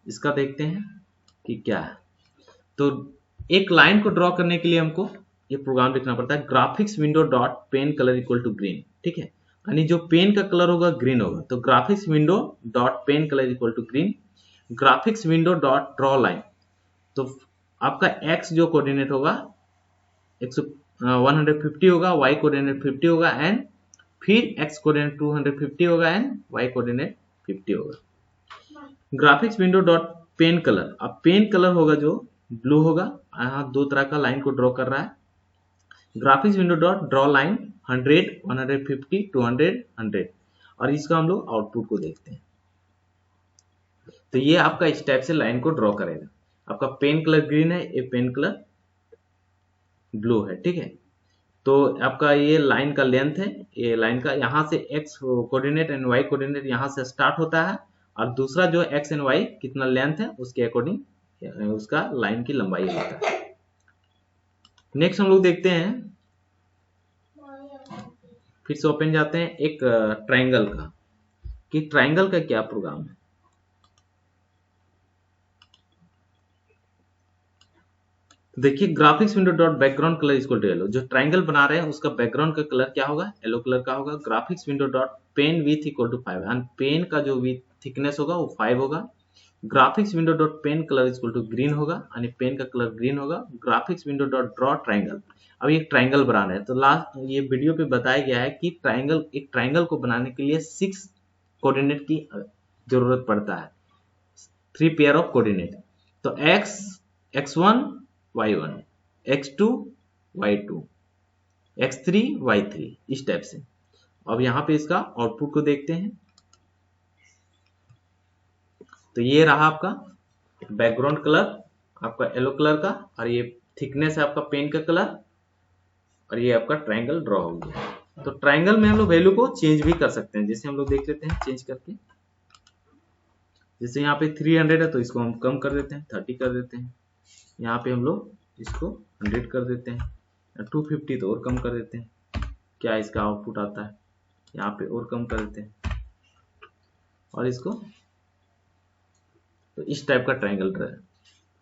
इसका देखते हैं कि क्या है। तो एक लाइन को ड्रॉ करने के लिए हमको ये प्रोग्राम लिखना पड़ता है, graphics window dot pen colour equal to green. ठीक है, यानी जो पेन का कलर होगा ग्रीन होगा। तो graphics window dot pen colour equal to green, graphics window dot draw line. तो आपका x जो कोऑर्डिनेट होगा 150 होगा, y कोऑर्डिनेट 50 होगा, एंड फिर x कोऑर्डिनेट 250 होगा एंड y कोऑर्डिनेट 50 होगा। Graphics window dot pen colour, अब पेन कलर होगा जो ब्लू होगा। यहाँ दो तरह का लाइन को ड्रॉ कर रहा है। Graphics window dot draw line 100, 150, 200, 100, और इसका हम लोग आउटपुट को देखते हैं। तो ये आपका इस टाइप से लाइन को ड्रॉ करेगा। आपका पेन कलर ग्रीन है, ये पेन कलर ब्लू है। ठीक है, तो आपका ये लाइन का लेंथ है, ये लाइन का यहाँ से x coordinate and y coordinate यहाँ से स्टार्ट होता है, और दूसरा जो x एंड y कितना लेंथ है उसके अकॉर्डिंग उसका लाइन की लंबाई होता है। नेक्स्ट हम लोग देखते हैं, फिर से ओपन जाते हैं एक ट्रायंगल का, कि ट्रायंगल का क्या प्रोग्राम है। देखिए, graphics window dot background colour equal to yellow. जो ट्रायंगल बना रहे हैं उसका बैकग्राउंड का कलर क्या होगा, येलो कलर का होगा। Graphics window dot pen width equal to 5, and pen का जो विथ थिकनेस होगा वो 5 होगा। Graphics window dot pen colour equal to green होगा, यानी पेन का कलर ग्रीन होगा। Graphics window dot draw triangle, अब ये ट्रायंगल बनाना है। तो लास्ट ये वीडियो पे बताया गया है कि एक ट्रायंगल को बनाने के लिए 6 कोऑर्डिनेट की जरूरत पड़ता है, 3 पेयर ऑफ कोऑर्डिनेट। तो x1 y1, x2 y2, x3 y3, इस टाइप से। अब यहाँ पे इसका आउटपुट को देखते हैं। तो ये रहा आपका बैकग्राउंड कलर, आपका येलो कलर का, और ये थिकनेस है आपका पेन का कलर, और ये आपका ट्रायंगल ड्रॉ हो गया। तो ट्रायंगल में हम लोग वैल्यू को चेंज भी कर सकते हैं, जैसे हम लोग देख लेते हैं चेंज करके। जैसे यहाँ पे 300 है तो इसको हम कम कर देते हैं, 30 कर देते हैं। यहाँ पे हम लोग इसको 100 कर देते हैं, 250 तो और कम कर देते हैं। क्या इसका आउटपुट आता है, यहाँ पे और कम कर देते हैं, और इसको तो इस टाइप का ट्रायंगल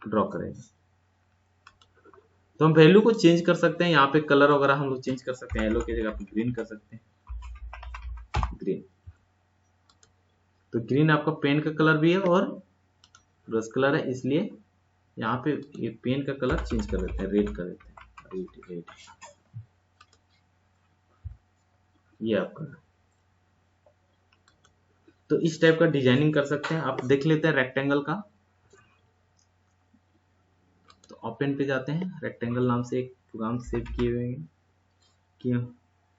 ड्रॉ करेगा। तो हम वैल्यू को चेंज कर सकते हैं, यहाँ पे कलर वगैरह हम लोग चेंज कर सकते हैं। येलो की जगह पे ग्रीन कर सकते हैं, ग्रीन। तो ग्रीन आपका पेन का कलर भी है और ब्रश कलर है, इसलिए यहाँ पे ये पेन का कलर चेंज कर देते हैं, रेड कर देते हैं, रेड। ये आपका, तो इस टाइप का डिजाइनिंग कर सकते हैं। आप देख लेते हैं रेक्टेंगल का। तो ओपन पे जाते हैं, रेक्टेंगल नाम से एक प्रोग्राम सेव किए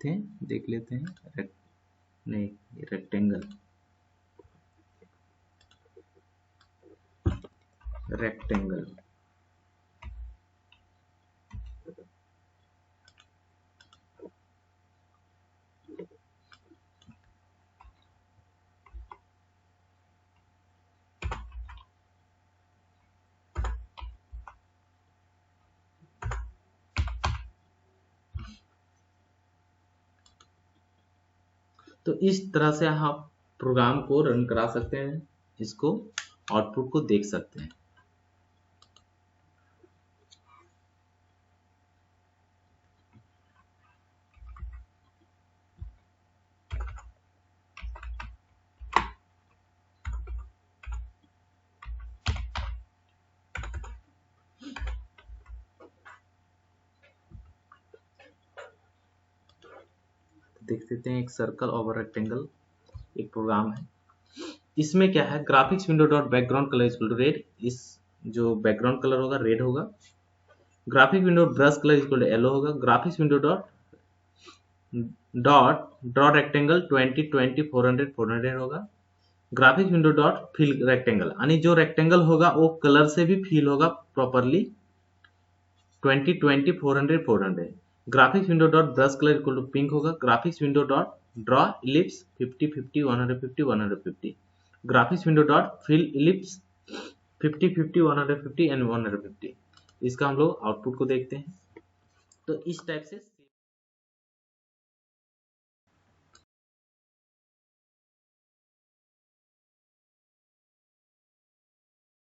थे, देख लेते हैं। नहीं, रेक्टेंगल तो इस तरह से आप प्रोग्राम को रन करा सकते हैं, इसको आउटपुट को देख सकते हैं। देख सकते हैं एक सर्कल ओवर रेक्टेंगल एक प्रोग्राम है। इसमें क्या है, graphics window dot background colour equal to red, इस जो बैकग्राउंड कलर होगा रेड होगा। Graphic window brush colour equal to yellow होगा। Graphics window dot draw rectangle 20 20 400 400 होगा। Graphics window dot fill rectangle, यानी जो रेक्टेंगल होगा वो कलर से भी फिल होगा properly 20 20 400 400। Graphics window dot brush colour equal to pink होगा। Graphics window dot draw ellipse 50 50 150 150। Graphics window dot fill ellipse 50 50 150 and 150। इसका हम लोग आउटपुट को देखते हैं। तो इस टाइप से